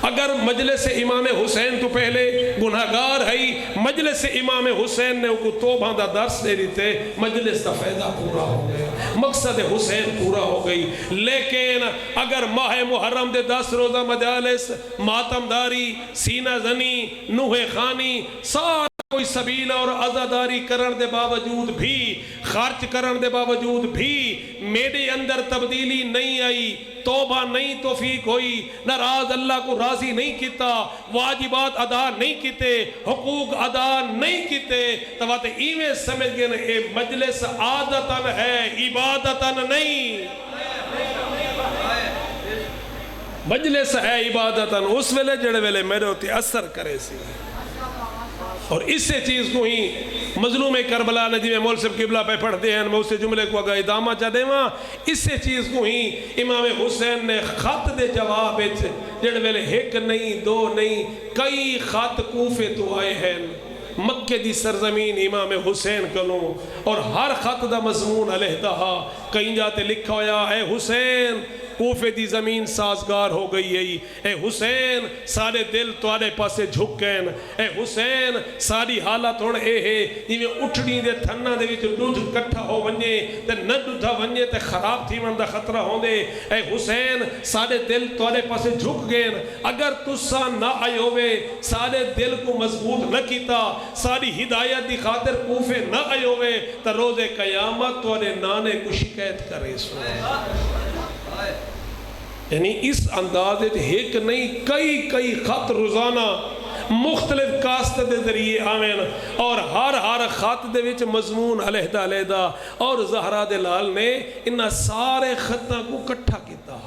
اگر مجلس امام حسین تو پہلے گناہگار ہے مجلس امام حسین نے ان کو توبہ دا درس دے دیتے مجلس دا فائدہ پورا ہو گیا، مقصد حسین پورا ہو گئی. لیکن اگر ماہ محرم دے 10 روزہ مجالس ماتم داری سینہ زنی نوح خانی سارا کوئی سبیل اور عزاداری کرن دے باوجود بھی خرچ کرن دے باوجود بھی میرے اندر تبدیلی نہیں آئی، توبہ نہیں توفیق ہوئی، ناراض اللہ کو راضی نہیں کیتا، واجبات ادا نہیں کیتے، حقوق ادا نہیں کیتے تو بات ایویں سمجھ گئے اے مجلس عادتاً ہے عبادتاً نہیں. مجلس ہے عبادتاً اس ویلے جڑے ویلے میرے ہوتے اثر کرے سی. اور اس سے چیز کو ہی مظلوم کربلا نے جی میں مول صاحب قبلہ پہ پڑھتے ہیں میں اس سے جملے کو اگر ادامہ چاہ دے ماں اس سے چیز کو ہی امام حسین نے خط دے جواب جڑے ویلے ایک نہیں 2 نہیں کئی خط کوفے تو آئے ہیں مکہ دی سرزمین امام حسین کلوں اور ہر خط دا مضمون علیحدہ کہیں جاتے لکھا ہویا اے حسین کوفے دی زمین سازگار ہو گئی ہے، اے حسین سارے دل توارے پاسے جھکین، اے حسین ساری حالت ہوڑ اے ہے جی اٹھڑی دے تھنہ دے وچ دودھ کٹھا ہو ونجے تے نہ دودھا ونجے تے خراب تھی من دا خطرہ ہوں دے. اے حسین سارے دل توارے پاسے جھک گئن اگر تسا نہ آئے ہوئے سارے دل کو مضبوط نہ کیتا ساری ہدایت دی خاطر کوفے نہ آئے ہوئے تا روز قیامت توارے نانے کو شکایت کرے سو. یعنی اس اندازے ایک نہیں کئی خط روزانہ مختلف کاست دے ذریعے آمین اور ہر خط دے وچ مضمون علیحدہ اور زہرا دے لال نے انہا سارے خطاں کو کٹھا کیتا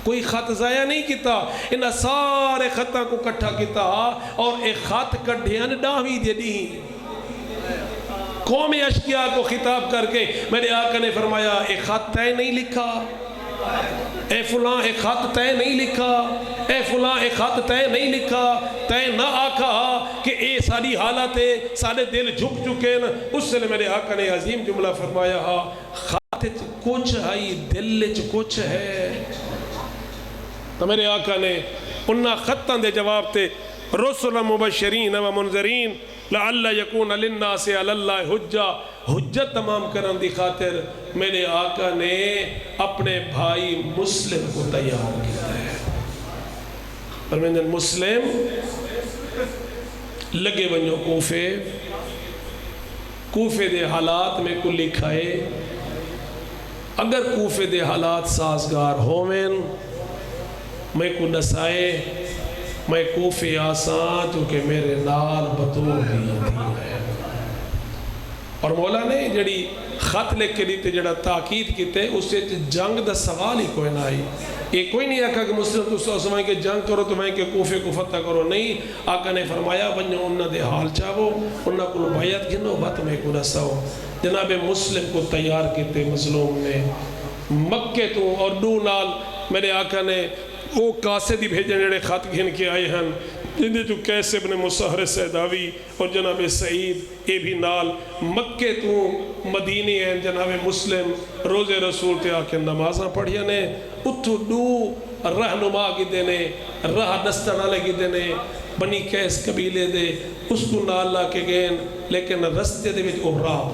کوئی خط ضائع نہیں کیتا انہا سارے خطاں کو کٹھا کیتا اور ایک خط کڈھیاں ڈاوی دے دی قوم اشقیاء کو خطاب کر کے میرے آقا نے فرمایا ایک خط تے نہیں لکھا اے فلاں ایک خط تے نہیں لکھا اے فلاں ایک خط تے نہیں لکھا تے نہ آکھا کہ اے ساری حالت ہے سارے دل جھک چکے اس سے میرے آقا نے عظیم جملہ فرمایا خط کچھ ہے دل کچھ ہے. تو میرے آقا نے انہا خطاں دے جواب تے رسول مبشرین و منذرین لعل یکون للناس علی اللہ حجت تمام کرن دی خاطر میرے آقا نے اپنے بھائی مسلم کو تیار کیا ہے. فرمائیں مسلم لگے ونجو کوفے دے حالات میں کو لکھائے اگر کوفے دے حالات سازگار ہومن میں کو نسائے میں کوفے آسان چونکہ میرے نال بطور بھی ہے. اور مولا نے جڑی خط لکھ کے دیتے جڑا تاکید کیتے اس سے جنگ دا سوال ہی کوئی نہ آئی. یہ کوئی نہیں آقا کہ مسلم تو سو سمائیں کہ جنگ کرو تو میں کہ کوفے کو فتح کرو نہیں. آقا نے فرمایا بنجو انہا دے حال چاہو انہا کو بیعت گنو بات میں کو نساؤ. جناب مسلم کو تیار کیتے مظلوم نے مکہ تو اور دو نال میرے آقا نے وہ قاصدی بھیجن جڑے خط گھن کے آئے ہیں جندے جو قیس ابن مسہر سیداوی اور جناب سعید یہ بھی نال مکے تو مدینے ہیں جناب مسلم روز رسول تے آکے نمازاں پڑھیا نے اتھو دو رہنما کی دینے راہ دستانہ لگی دینے بنی قیس قبیلے دے اس کو نال لا کے گئے لیکن رستے دے وچ وہ راہ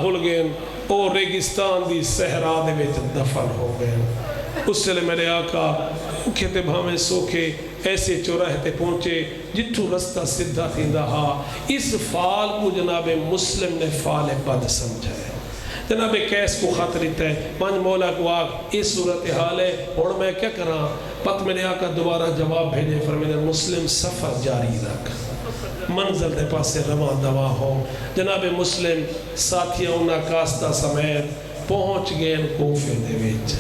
بھول گئے او ریگستان دی صحرا دے وچ دفن ہو گئے اس سے لئے میرے آقا اوکھے تے بھامے سوکھے ایسے چوراہے تے پہنچے جتھو رستہ سدھا تھی دہا اس فال کو جناب مسلم نے فال بد سمجھا ہے جناب قیس کو خط لیتا ہے پانچ مولا کو آگ اس صورتحال ہے اور میں کیا کراں پت میرے آقا دوبارہ جواب بھیجے فرمیدے مسلم سفر جاری رکھ منزل دے پاسے رواں دواں ہو جناب مسلم ساتھیاں انہا کاستہ سمیت پہنچ گئے کوفے دے ویچ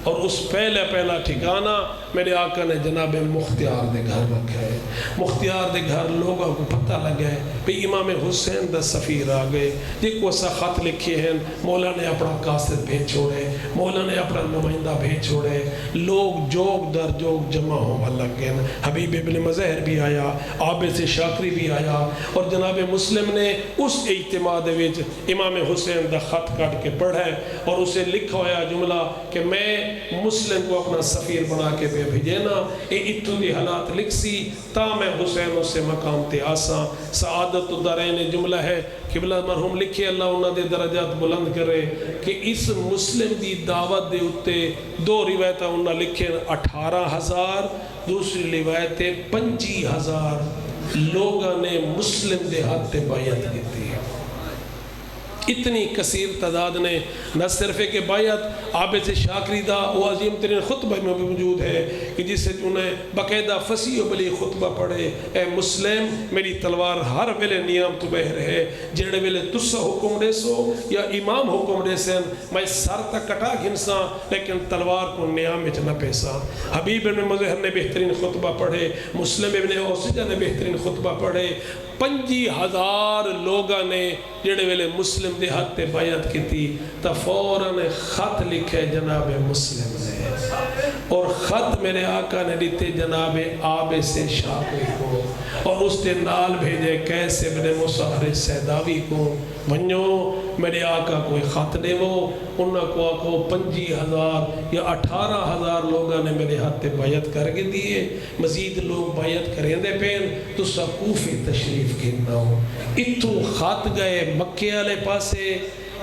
اور اس پہلا ٹھکانہ میرے آقا نے جناب مختیار دے گھر رکھا ہے مختیار دے گھر لوگوں کو پتہ لگا ہے بھی امام حسین دا سفیر آگئے جن کو ایسا خط لکھے ہیں مولا نے اپنا قاصد بھیج چھوڑے مولا نے اپنا نمائندہ بھیج چھوڑے لوگ جوگ در جوگ جمع ہوا لگ گئے حبیب ابن مظہر بھی آیا عابد شاکری بھی آیا اور جناب مسلم نے اس اجتماع وچ امام حسین دا خط کاٹ کے پڑھا اور اسے لکھا ہوا جملہ کہ میں مسلم کو اپنا سفیر بنا کے بھیجینا اے اتھو دی حالات لکھ سی تا میں حسین اسے مقام تے آساں سعادت دارین جملہ ہے قبلہ مرحوم لکھے اللہ انہاں دے درجات بلند کرے کہ اس مسلم دی دعوت دے اتے دو روایتہ انہاں لکھے 18,000 دوسری روایت 25,000 لوگاں نے مسلم دے ہاتھ تے بیعت کی تھی اتنی کثیر تعداد نے نہ صرف کہ بیعت عابد شاکری دا وہ عظیم ترین خطبہ میں موجود ہے کہ جس سے انہیں باقاعدہ فصیح و بلی خطبہ پڑھے اے مسلم میری تلوار ہر ویلے نیام تو بہ رہے جڑے ویلے تسا حکم دے سو یا امام حکم دے سن میں سر تک کٹا گھنسا لیکن تلوار کو نیام وچ نہ پیسا حبیب ابن مظہر نے بہترین خطبہ پڑھے مسلم ابن اوسجہ نے بہترین خطبہ پڑھے 25,000 لوگاں نے جڑے ویلے مسلم دے ہاتھ تے بیعت کی تھی تا فوراً خط لکھے جناب مسلم نے اور خط میرے آقا نے دیتے جناب عابد شاکری کو اور اس نے نال بھیجے قیس ابن مسہر سیداوی کو ونیو میرے آقا کوئی خط دے وہ انہاں کو آکو 25,000 یا 18,000 لوگاں نے میرے ہاتھ تے بیعت کر کے دیئے مزید لوگ بیعت کریں دے پین تو سکوفی تشریف گھننا ہو اتھو خط گئے مکے والے پاسے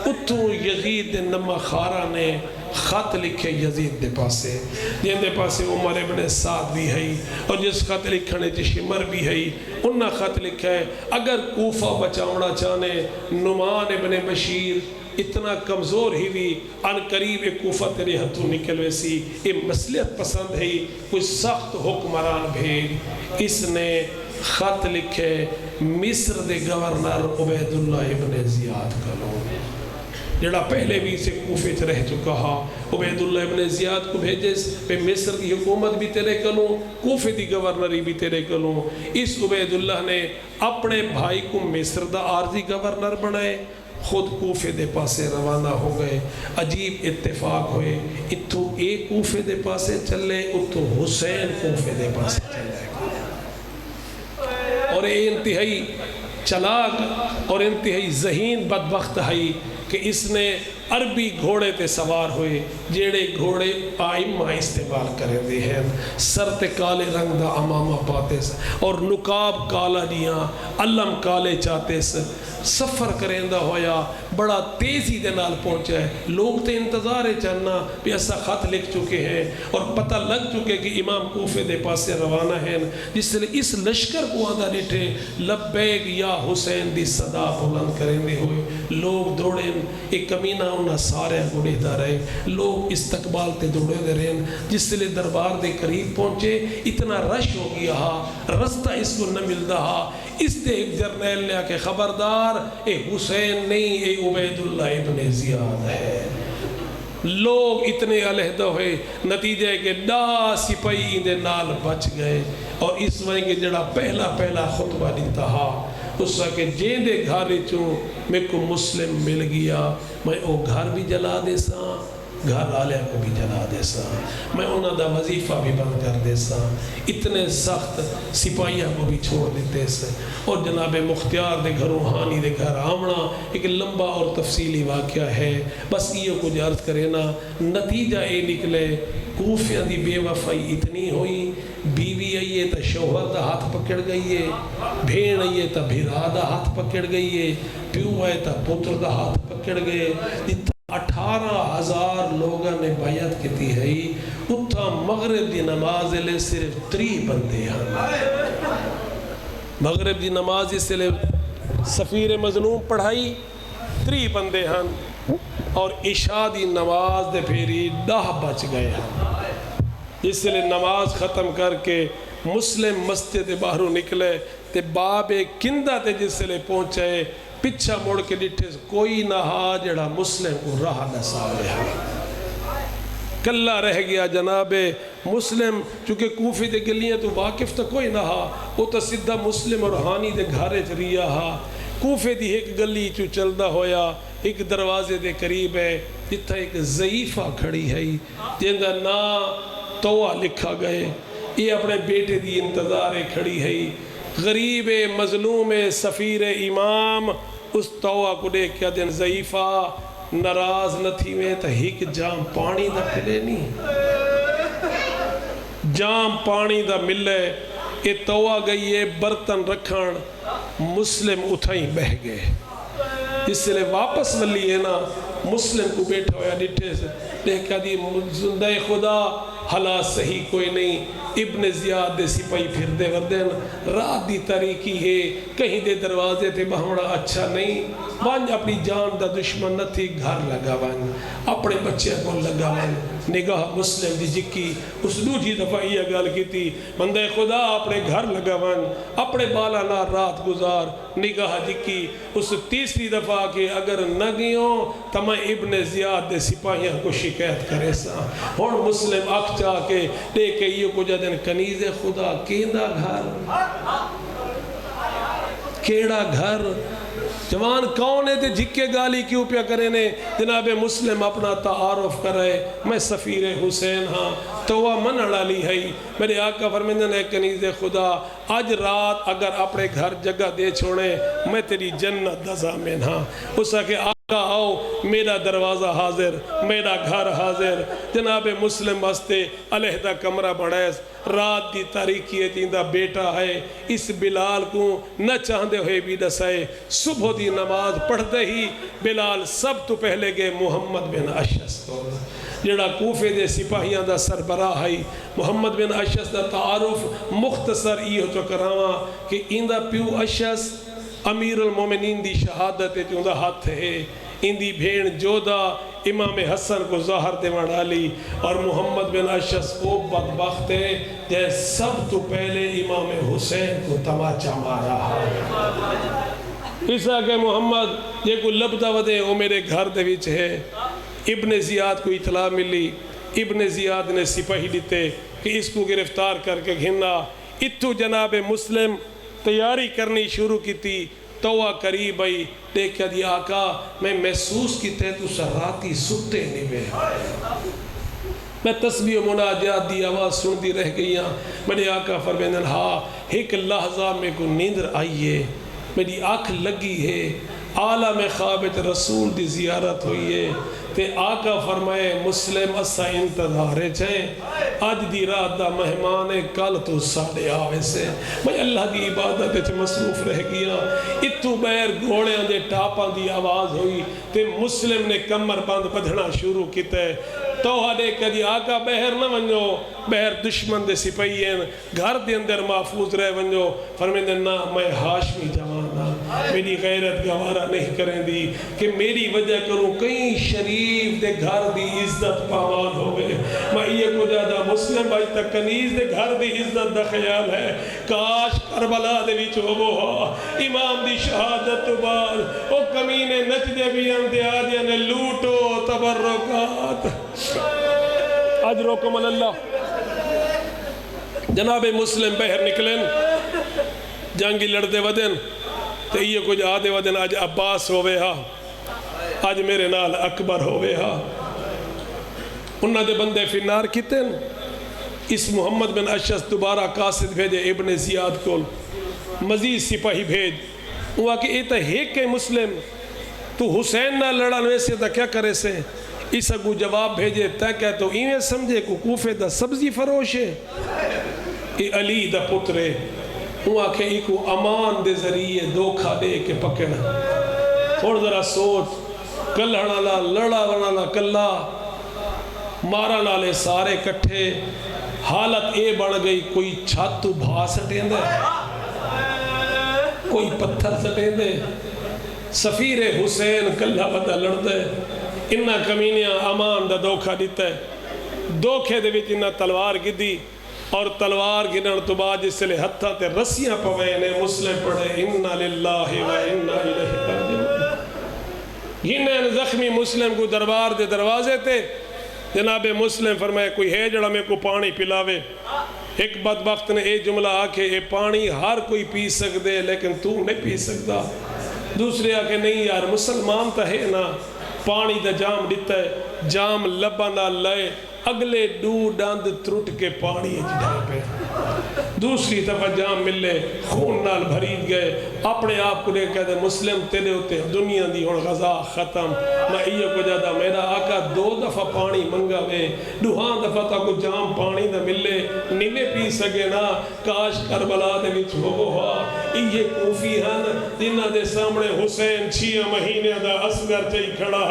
اتھو یزید نمہ خارہ نے خط لکھے یزید دے پاسے جن دے پاسے عمر ابن سعد بھی ہے اور جس خط لکھنے شمر بھی ہے انہاں خط لکھا ہے اگر کوفہ بچاونا چاہنے نعمان ابن بشیر اتنا کمزور ہی بھی ان قریب ایک کوفہ تیرے ہتھوں نکل ویسی یہ مصلحت پسند ہے کوئی سخت حکمران بھیج اس نے خط لکھے مصر دے گورنر عبید اللہ ابن زیاد کلو جڑا پہلے بھی اسے کوفے چ رہ چکا ہا عبید اللہ ابن زیاد کو بھیجے پہ مصر کی حکومت بھی تیرے کلوں کوفے دی گورنری بھی تیرے کلوں اس عبید اللہ نے اپنے بھائی کو مصر دا عارضی گورنر بنائے خود کوفے دے پاسے روانہ ہو گئے عجیب اتفاق ہوئے اتھو ایک کوفے دے پاسے چلے اتھو حسین کوفے دے پاسے چلے اور انتہائی چلاک اور انتہائی ذہین بدبخت ہے کہ اس نے عربی گھوڑے تے سوار ہوئے جیڑے گھوڑے آئمہ استعمال کریں دے ہیں سر تے کالے رنگ دا امامہ پاتے سے اور نکاب کالا دیاں علم کالے چاہتے سے سفر کریں دا ہویا بڑا تیزی دے نال پہنچا ہے لوگ تے انتظار چلنا بھی ایسا خط لکھ چکے ہیں اور پتہ لگ چکے کہ امام کوفے دے پاسے روانہ ہیں جس سے اس لشکر کو آدھا ڈیٹھے لبیک یا حسین دی صدا بلند کریں دے ہوئے لوگ دوڑیں ایک کمینہ انہا سارے گوڑے دا رہے لوگ استقبال تے دوڑے دے رہے جس سے دربار دے قریب پہنچے اتنا رش ہو گیا ہا رستہ اس کو نہ مل رہا اس دے ایک جرنیل نے آکے خبردار اے حسین نہیں اے عبید اللہ ابن زیاد ہے لوگ اتنے علیحدہ ہوئے نتیجہ ہے کہ ڈا سپاہی اندے نال بچ گئے اور اس وقت کے جڑا پہلا خطبہ دیتا ہا اس وقت کہ جین دے گھارے چوں میں کو مسلم مل گیا میں او گھر بھی جلا دے ساں گھر والے کو بھی جلا دے سا، میں انہوں دا وظیفہ بھی بند کر دے سا، اتنے سخت سپاہیوں کو بھی چھوڑ دیتے سے، اور جناب مختار دے گھروں ہانی دے گھر آمنا ایک لمبا اور تفصیلی واقعہ ہے، بس یہ کچھ عرض کرے نا، نتیجہ یہ نکلے کوفیاں دی بے وفائی اتنی ہوئی، بیوی آئیے تا شوہر دا ہاتھ پکڑ گئی ہے، بھین آئیے تا بھرا دا ہاتھ پکڑ گئی ہے، پیو آئے تا پتر دا ہاتھ پکڑ گئے، 18,000 لوگاں نے بیعت کیتی ہے، اتھا مغرب دی نماز لے صرف 3 بندے ہیں، مغرب دی نماز اس لئے سفیر مظلوم پڑھائی 3 بندے ہیں، اور عشاء دی نماز دے پھیری 10 بچ گئے ہیں، جس لئے نماز ختم کر کے مسلم مسجد باہروں نکلے تے باب کندہ تے جس لئے پہنچے، پچھا موڑ کے ڈٹھے کوئی نہ ہا جڑا مسلم کو راہ نہ ساوے ہے، کلہ رہ گیا جناب مسلم، چونکہ کوفی دے گلیاں تو واقف تا کوئی نہ ہا، وہ تا سدھا مسلم اور ہانی دے گھارے چریا ہا، کوفے دی ایک گلی چو چلدا ہویا، ایک دروازے دے قریب ہے، جتھا ایک ضعیفہ کھڑی ہے، جندہ نا توہ لکھا گئے، یہ اپنے بیٹے دی انتظار کھڑی ہے، غریب مظلوم سفیر امام اس توہ کو دیکھ کیا دن ضعیفہ ناراض نہ تھی میں تا ہیک جام پانی دا پھلے نہیں، جام پانی دا ملے، یہ توہ گئی ہے برتن رکھن، مسلم اتھائیں بہ گئے، اس لئے واپس ولی ہے نا، مسلم کو بیٹھا ہویا ڈٹھے سے دیکھا دی زندہ خدا حالات صحیح کوئی نہیں، ابن زیاد دے سپاہی پھر دے وردن، رات دی تاریکی ہے، کہیں دے دروازے تے بہمڑا اچھا نہیں، وانج اپنی جان دا دشمن نہ تھی، گھر لگا وانج اپنے بچے کو لگا وانج، نگاہ مسلم دی جکی اس دوجی دفعہ یہ گال کی تھی، بندہ خدا اپنے گھر لگا وانج اپنے بالا نہ رات گزار، نگاہ جکی اس تیسری دفعہ کہ اگر نہ گیوں تو میں ابن زیاد دے سپاہیاں کو شکایت کرے سا، اور مسلم اکھ چاہ کے دیکھے یہ کو جدن کنیز خدا کیندہ گھر، کیڑا گھر، جوان کون ہے تے جھکے گالی کیوں پیا کرے نے، جناب مسلم اپنا تعارف کرے، میں سفیر حسین ہاں، توہ من اڑالی ہے، میرے آقا فرمیندن ہے کنیز خدا، آج رات اگر اپنے گھر جگہ دے چھوڑے، میں تیری جنت دا ضامن ہاں، اسا کہ آقا آؤ میرا دروازہ حاضر، میرا گھر حاضر، جناب مسلم واسطے علیحدہ کمرہ بڑھائز، رات دی تاریکی تیندہ بیٹا ہے، اس بلال کو نہ چاہندے ہوئے بھی دسائے، صبح دی نماز پڑھتے ہی بلال سب تو پہلے گئے محمد بن اشعث کو، جڑا کوفے دے سپاہیاں دا سربراہ ہے، محمد بن اشعث دا تعارف مختصر یہ ہو چکراواں کہ اندہ پیو اشعث امیر المومنین دی شہادت ہے جو ہاتھ ہے، اندی بھین جودہ امام حسن کو ظاہر دیوان ڈالی، اور محمد بن اشعث وہ بدبخت ہے جے سب تو پہلے امام حسین کو تماچا مارا ہے، اسا کہ محمد یہ کو لبدہ ودے وہ میرے گھر دے وچ ہے، ابن زیاد کو اطلاع ملی، ابن زیاد نے سپاہی دیتے کہ اس کو گرفتار کر کے گھننا، اتو جناب مسلم تیاری کرنی شروع کی تھی، توہ قریب آئی، دیکھا دی آقا میں محسوس کی تے تو سراتی ستے نہیں میں، میں تسبیح و مناجات دی آواز سن دی رہ گئیاں، میرے آقا فرمیندن ہاں ایک لحظہ میں کو نیندر آئیے، میری آنکھ لگی ہے، عالم خوابت رسول دی زیارت ہوئی ہے، تے آقا فرمائے مسلم اسا انتظارے چھیں، آج دی رات دا مہمان کل تو ساڑے آوے سے، میں اللہ دی عبادت تے مصروف رہ گیا، اتو بیر گھوڑیاں دے ٹاپاں دی آواز ہوئی، تے مسلم نے کمر بند بدھنا شروع کیتے، توہا دے کدی آقا بہر نہ ونجو، بہر دشمن دے سپہین گھر دے اندر محفوظ رہ ونجو، فرمیندے نا میں ہاشمی جوانا، میری غیرت گوارہ نہیں کریں دی کہ میری وجہ کروں کئی شریف دے گھر دی عزت پاوان ہوئے، میں یہ کو جادہ مسلم بھائی تک کنیز دے گھر دی عزت دا خیال ہے، کاش کربلا دے بھی چوبو ہو امام دی شہادت بار او کمینے نچ دے بھی اندے آدیا نے لوٹو تبرکات اجرکم اللہ۔ جناب مسلم بہر نکلن جنگی لڑدے ودن تو یہ کچھ آدھے ودن آج عباس ہوئے ہاں، آج میرے نال اکبر ہوئے ہاں، انہاں دے بندے فنار کیتے ہیں. اس محمد بن اشعث دوبارہ قاصد بھیجے ابن زیاد کو، مزید سپاہی بھیج. وہ کہ یہ تو ایک ہے مسلم، تو حسین نہ لڑا ویسے تو کیا کرے سے. اس کو جواب بھیجے تا کہ تو ایویں سمجھے کو کوفے دا سبزی فروش ہے، یہ علی دا پتر ہے. وہ کہ ایک امان دے ذریعے دھوکھا دے کے پکڑا. تھوڑا ذرا سوچ، کلہڑا لا لڑا لا کلا مارا نالے سارے کٹھے. حالت اے بڑھ گئی، کوئی چھت بھا سٹیں دے، کوئی پتھر سٹیں دے. سفیر حسین کلہ بدا لڑ دے. انہا کمینیاں امان دا دھوکھا دیتا ہے. دھوکھے دے وچ انہا تلوار گدی، اور تلوار گنن تو بعد جس لئے ہتھاں تے رسیاں پوے نے مسلم پڑھے انا للہ و انا الیہ راجعون. گنن زخمی مسلم کو دربار دے دروازے تے. جناب مسلم فرمائے کوئی ہے جڑا میں کو پانی پلاوے. ایک بدبخت نے ایک جملہ آکے اے پانی ہر کوئی پی سک دے لیکن تو نہیں پی سکتا. دوسرے آکے نہیں یار مسلمان تا ہے نا. پانی دا جام دیتا ہے، جام لبا نہ لائے، اگلے دو ڈاند ترٹ کے پانی جڑائے پہ. دوسری دفعہ جام ملے، خون نال بھرید گئے. اپنے آپ کو لے کہتے مسلم تیرے ہوتے دنیا دی ہون غذا ختم. میں ایو کو جاتا میرا آقا 2 دفعہ پانی منگا وے، 2 دفعہ تا کو جام پانی نہ ملے، نیوے پی سکے نا. کاش کربلا دے وچ ہوا. یہ کوفی ہن جنہ دے سامنے حسین 6 مہینے دا اصغر چاہی کھڑا.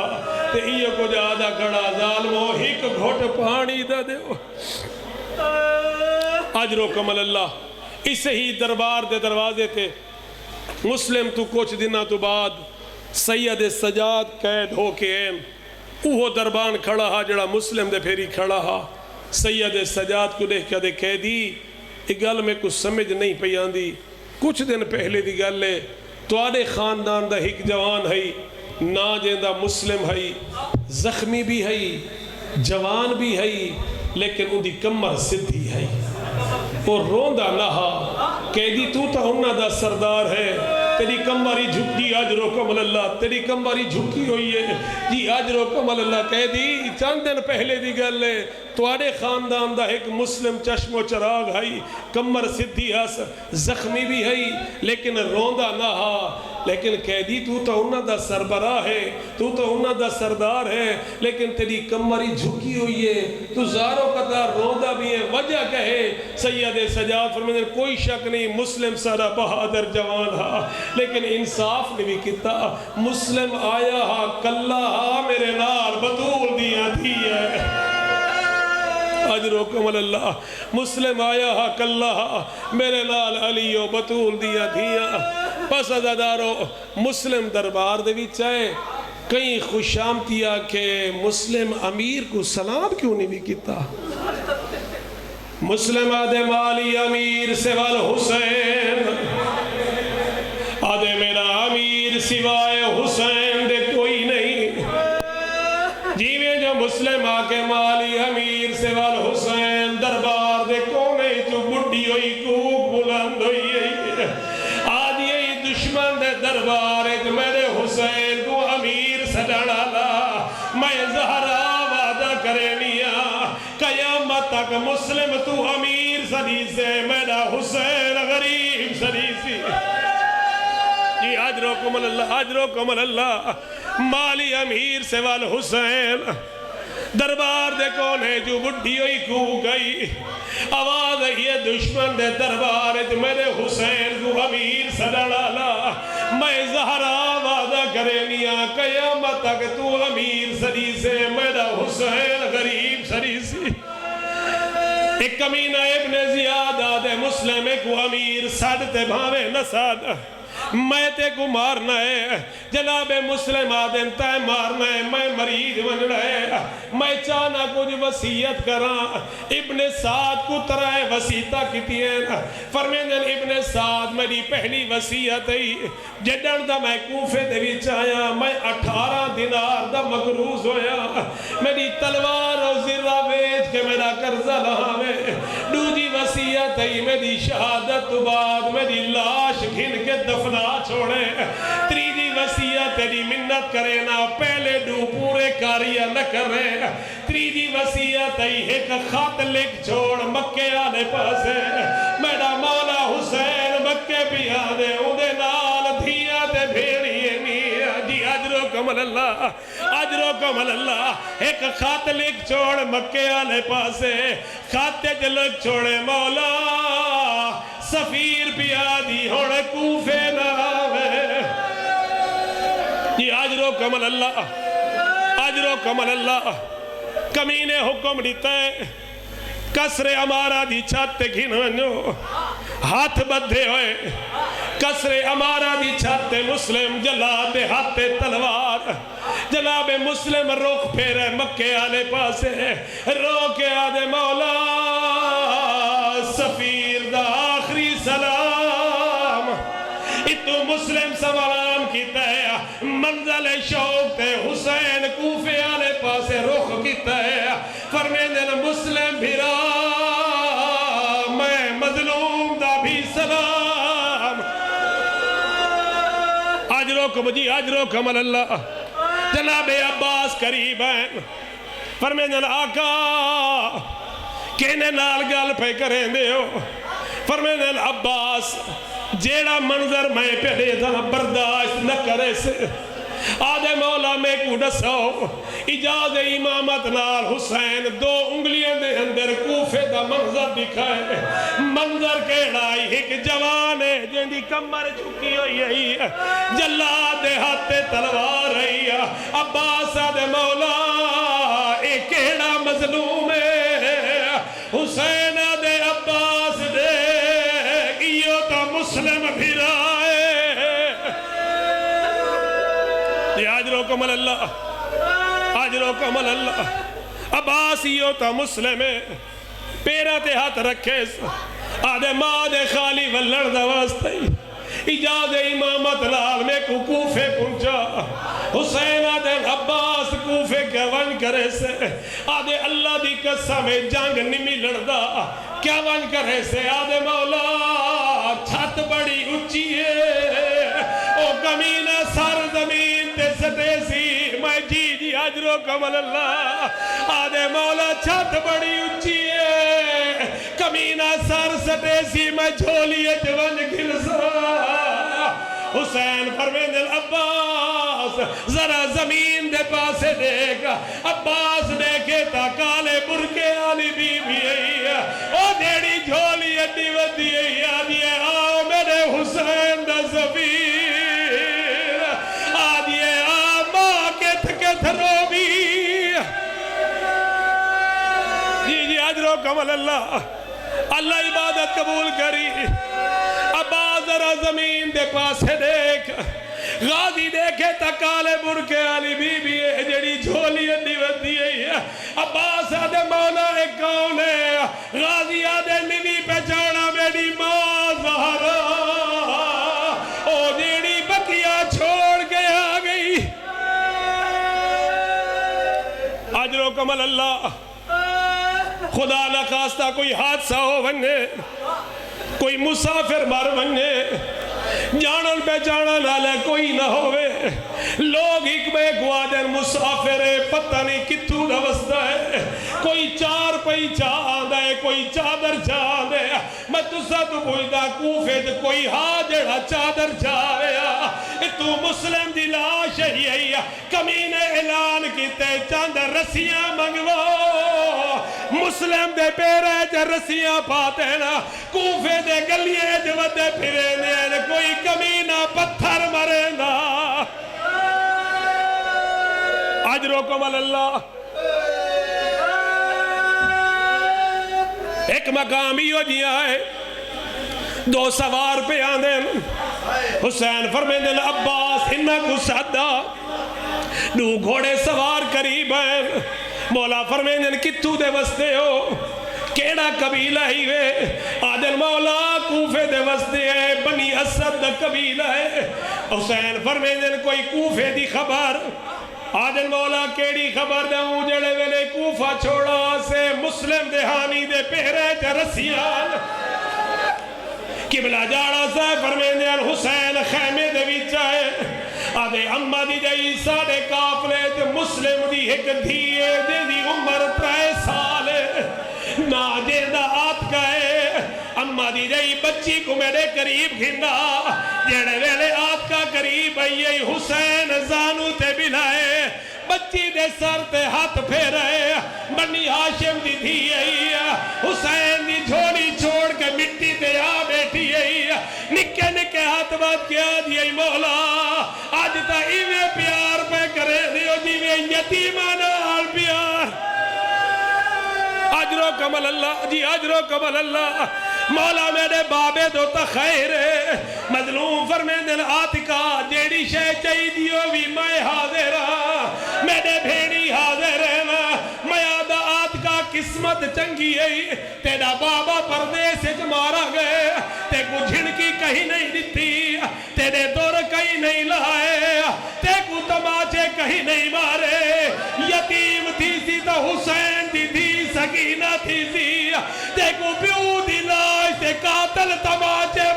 تے ایو کو جادا کھڑا ظالمو ایک گھوٹ پانی دا دیو. اجر و کمل اللہ. اسے ہی دربار دے دروازے تھے. مسلم تو کچھ دنہ تو بعد سید سجاد قید ہو کے این اوہ دربان کھڑا ہا جڑا مسلم دے پھیری کھڑا ہا. سید سجاد کو دیکھ کے دے قیدی ایک گل میں کچھ سمجھ نہیں پئی آندی. کچھ دن پہلے دی گل ہے تو آدھے خاندان دا ایک جوان ہے نا جیندہ مسلم ہے، زخمی بھی ہے جوان بھی ہے لیکن ان دی کمر سدھی ہے. وہ روندہ نہ ہا. قیدی تو تا انہ دا سردار ہے، تیری کمباری جھکی اجر و کمل اللہ، تیری کمباری جھکی ہوئی ہے جی اجر و کمل اللہ. قیدی چند دن پہلے دی گل ہے توارے خاندان دا ایک مسلم چشم و چراغ ہے، کمر سدھی ہے، زخمی بھی ہے لیکن روندہ نہ ہا. لیکن قیدی تو تا انہ دا سربراہ ہے، تو تا انہ دا سردار ہے لیکن تیری کمری جھکی ہوئی ہے، تو زاروں قطار روندہ بھی ہے. وجہ کہے سید سجاد فرمائے کوئی شک نہیں مسلم سارا بہادر جوان ہا لیکن انصاف نے بھی کیتا. مسلم آیا ہا کلا ہا میرے نال بطول دیا تھی ہے. اجر و کمل اللہ. مسلم آیا ہا کلا ہا میرے نال علی و بطول دیا تھیا. پس ازادارو مسلم دربار دے بھی چاہے کئی خوشامتیا کہ مسلم امیر کو سلام کیوں نہیں بھی کیتا. مسلم آدھے مالی امیر سوال حسین، آدھے میرا امیر سوائے حسین دے کوئی نہیں. جیویں جو مسلم آکے مالی امیر سوال حسین دربار دے کونے جو بڑھی ہوئی کوک بلند ہوئی ہے. آدھ یہی دشمن دے دربار میرے حسین کو امیر سجڑا لا. میں زہرا وعدہ کرے نیا قیامت تک مسلم تو امیر سری سے میرا حسین غریب سری سی. جی اجر و کمل اللہ، اجر و کمل اللہ. مالی امیر سوال حسین دربار دے کونے جو بڑھی ہوئی کو گئی. آواز یہ دشمن دے دربار میرے حسین کو امیر سجڑا لا. میں زہرا وعدہ کرے نیا قیامت تک تو امیر سری سے میرا حسین غریب سری سی. ایک کمینہ ابن زیاد آدھے مسلم کو امیر سادتے بھاوے نہ ساد. میں تے کو مارنا ہے جناب مسلم آدم تے مارنا ہے. میں مریض بن رہے میں چاہنا کچھ وسیعت کراں. ابن سعد کو ترائے وسیعتہ کیتی ہے. فرمیندن ابن سعد میری پہلی وسیعت ہے جدن دا میں کوفے دے بھی چاہیا میں 18 دینار دا مقروض ہویا. میری تلوار و زرہ بیچ کے میرا قرضہ لہاوے. دوجی وسیعت ہے میری شہادت تو بعد میری لاش گھن کے دفنا چھوڑے. تریجی وسیعت تیری منت کرے نا پہلے دو پورے کاریہ نہ کرے. تریجی وصیت ہے ایک خط لکھ چھوڑ مکے آلے پاسے میرا مولا حسین مکے پیا دے اندے نال دھیاں تے بھیڑیے نیا جی اجرکم اللہ ایک خط لکھ چھوڑ مکے آلے پاسے خط جو لکھ چھوڑے مولا سفیر پیا دی ہوڑے کوفے ناوے جی اجرکم اللہ کمینے حکم دیتا ہے کسر امارہ دی چھت گھن ونجو ہاتھ بدھے ہوئے کسر امارہ دی چھت مسلم جلاد ہاتھ تلوار جناب مسلم رخ پھیرے مکے آلے پاسے روکے آدھے مولا سفیر دا آخری سلام اتو مسلم سلام کیتا ہے منزل شوق تے حسین کوفے آلے پاسے رخ کیتا ہے فرمیندن مسلم بھیرا میں مظلوم دا بھی سلام اجرکم اللہ جناب عباس قریب ہیں فرمیندن آقا کہنے نال گل پہ کریں دے ہو فرمیندن عباس جیڑا منظر میں پہلے تھا برداشت نہ کرے سے آدھے مولا میں کو ڈسو اجاز امامت نال حسین دو انگلیاں دے اندر کوفے دا منظر دکھائے منظر کہڑائی ایک جوان ہے جن دی کمر چکی ہوئی ہے جلاد دے ہاتھ تلوار رہی ہے عباس آدھے مولا ایک کہڑا مظلوم ہے حسین آدھے عباس دے کیوں تا مسلم بھیرائے اجرکم اللہ عباس یہ تا مسلم ہے پیرہ تے ہاتھ رکھے آدھے ماں دے خالی ولڑ دا واسطے اجاز امامت لال میں کو کوفے پہنچا حسین آدھے عباس کوفے کے ون کرے سے آدھے اللہ دی قسم جنگ نمی لڑدا کیا ون کرے سے آدھے مولا چھت بڑی اچھی ہے او کمینہ سر زمین تے سٹے سی میں جی اجرکم اللہ آدھے مولا چھت بڑی اچھی ہے کمینہ سر سٹے سی میں جھولیے جون گھلسا حسین فرمیندن عباس ذرا زمین دے پاسے دیکھا عباس دیکھے تا کالے برکے آلی بی بھی ہے او دیڑی جھولی اڈی ودی ہے آدھیے آؤ میرے حسین دا سفیر آدھیے آ ماں کت رو بھی جی اجرکم اللہ اللہ عبادت قبول کری عباس ذرا زمین دے پاسے دیکھ غازی دیکھے تا کالے برکے آلی بی بھی ہے جڑی جھولی اڈی ودی ہے عباس آدھے مولا ایک کون ہے غازی آدھے نوی پہچانا میری ماں زہرا او جڑی بکیا چھوڑ کے آ گئی اجرکم اللہ خدا نخواستہ کوئی حادثہ ہو بننے کوئی مسافر مر بننے جانن پہ جانا نالے کوئی نہ ہوئے لوگ ایک بے گوادر مسافر ہے پتہ نہیں کتھو نوستہ ہے کوئی چار پئی چاند ہے کوئی چادر چاند ہے میں تسا تو پوچھتا کوفے تو کوئی حاجڑا چادر چاہیا تو مسلم دی لاش ہی کمینے اعلان کیتے چاند رسیاں منگو مسلم دے پیرے چا رسیاں پاتے نا کوفے دے گلیے جو ودے پھرے دے کوئی کمینہ پتھر مرے نا اجرکم اللہ ایک مقامی ہو جی آئے دو سوار پہ آندے حسین فرمیندن عباس انہا کو سادہ دو گھوڑے سوار قریب ہیں مولا فرمیندن کتو دے وستے ہو کیڑا قبیلہ ہی وے آدن مولا کوفے دے وستے ہے بنی اسد دا قبیلہ ہے حسین فرمیندن کوئی کوفے دی خبر آدن مولا کیڑی خبر دے ہوں جڑے ویلے کوفہ چھوڑا سے مسلم دہانی دے پہرے چا رسیان قبلہ جاڑا سے فرمیندن حسین خیمے دے ویچ آئے آدھے اممہ دی جائی ساڑے کافلے تے مسلم دی ایک دھیے دے دی عمر 3 سال نا جیندہ آت گئے اممہ دی جائی بچی کو میرے قریب گھندا جیڑے ویلے آت کا قریب آئی حسین زانو تے بلائے بچی دے سر تے ہاتھ پھیرے بنی ہاشم دی دھی آئی حسین دی جھولی چھوڑ کے مٹی تے آ بیٹھی آئی نکے نکے ہاتھ بات کیا دی مولا آج تا ایوے پیار پہ کرے دیو جیوے یتیمانہ آل پیار اجرو کمل اللہ جی اجرو کمل اللہ مولا میرے بابے دو تخیر مظلوم فرمین دل آتکا جیڑی شے چاہی دیو بھی میں حاضرہ میرے بھیڑی حاضر ہے میں آدھا آتکا قسمت چنگی ہے تیرا بابا پردیس سے مارا گئے تے کو جھنکی کہیں نہیں دیتی تیرے دور کہیں نہیں لائے تے کو تماچے کہیں نہیں مارے یتیم تھی سی تو حسین تھی تھی سکینہ تھی سی تے کو پیو دی لائے تے قاتل تماچے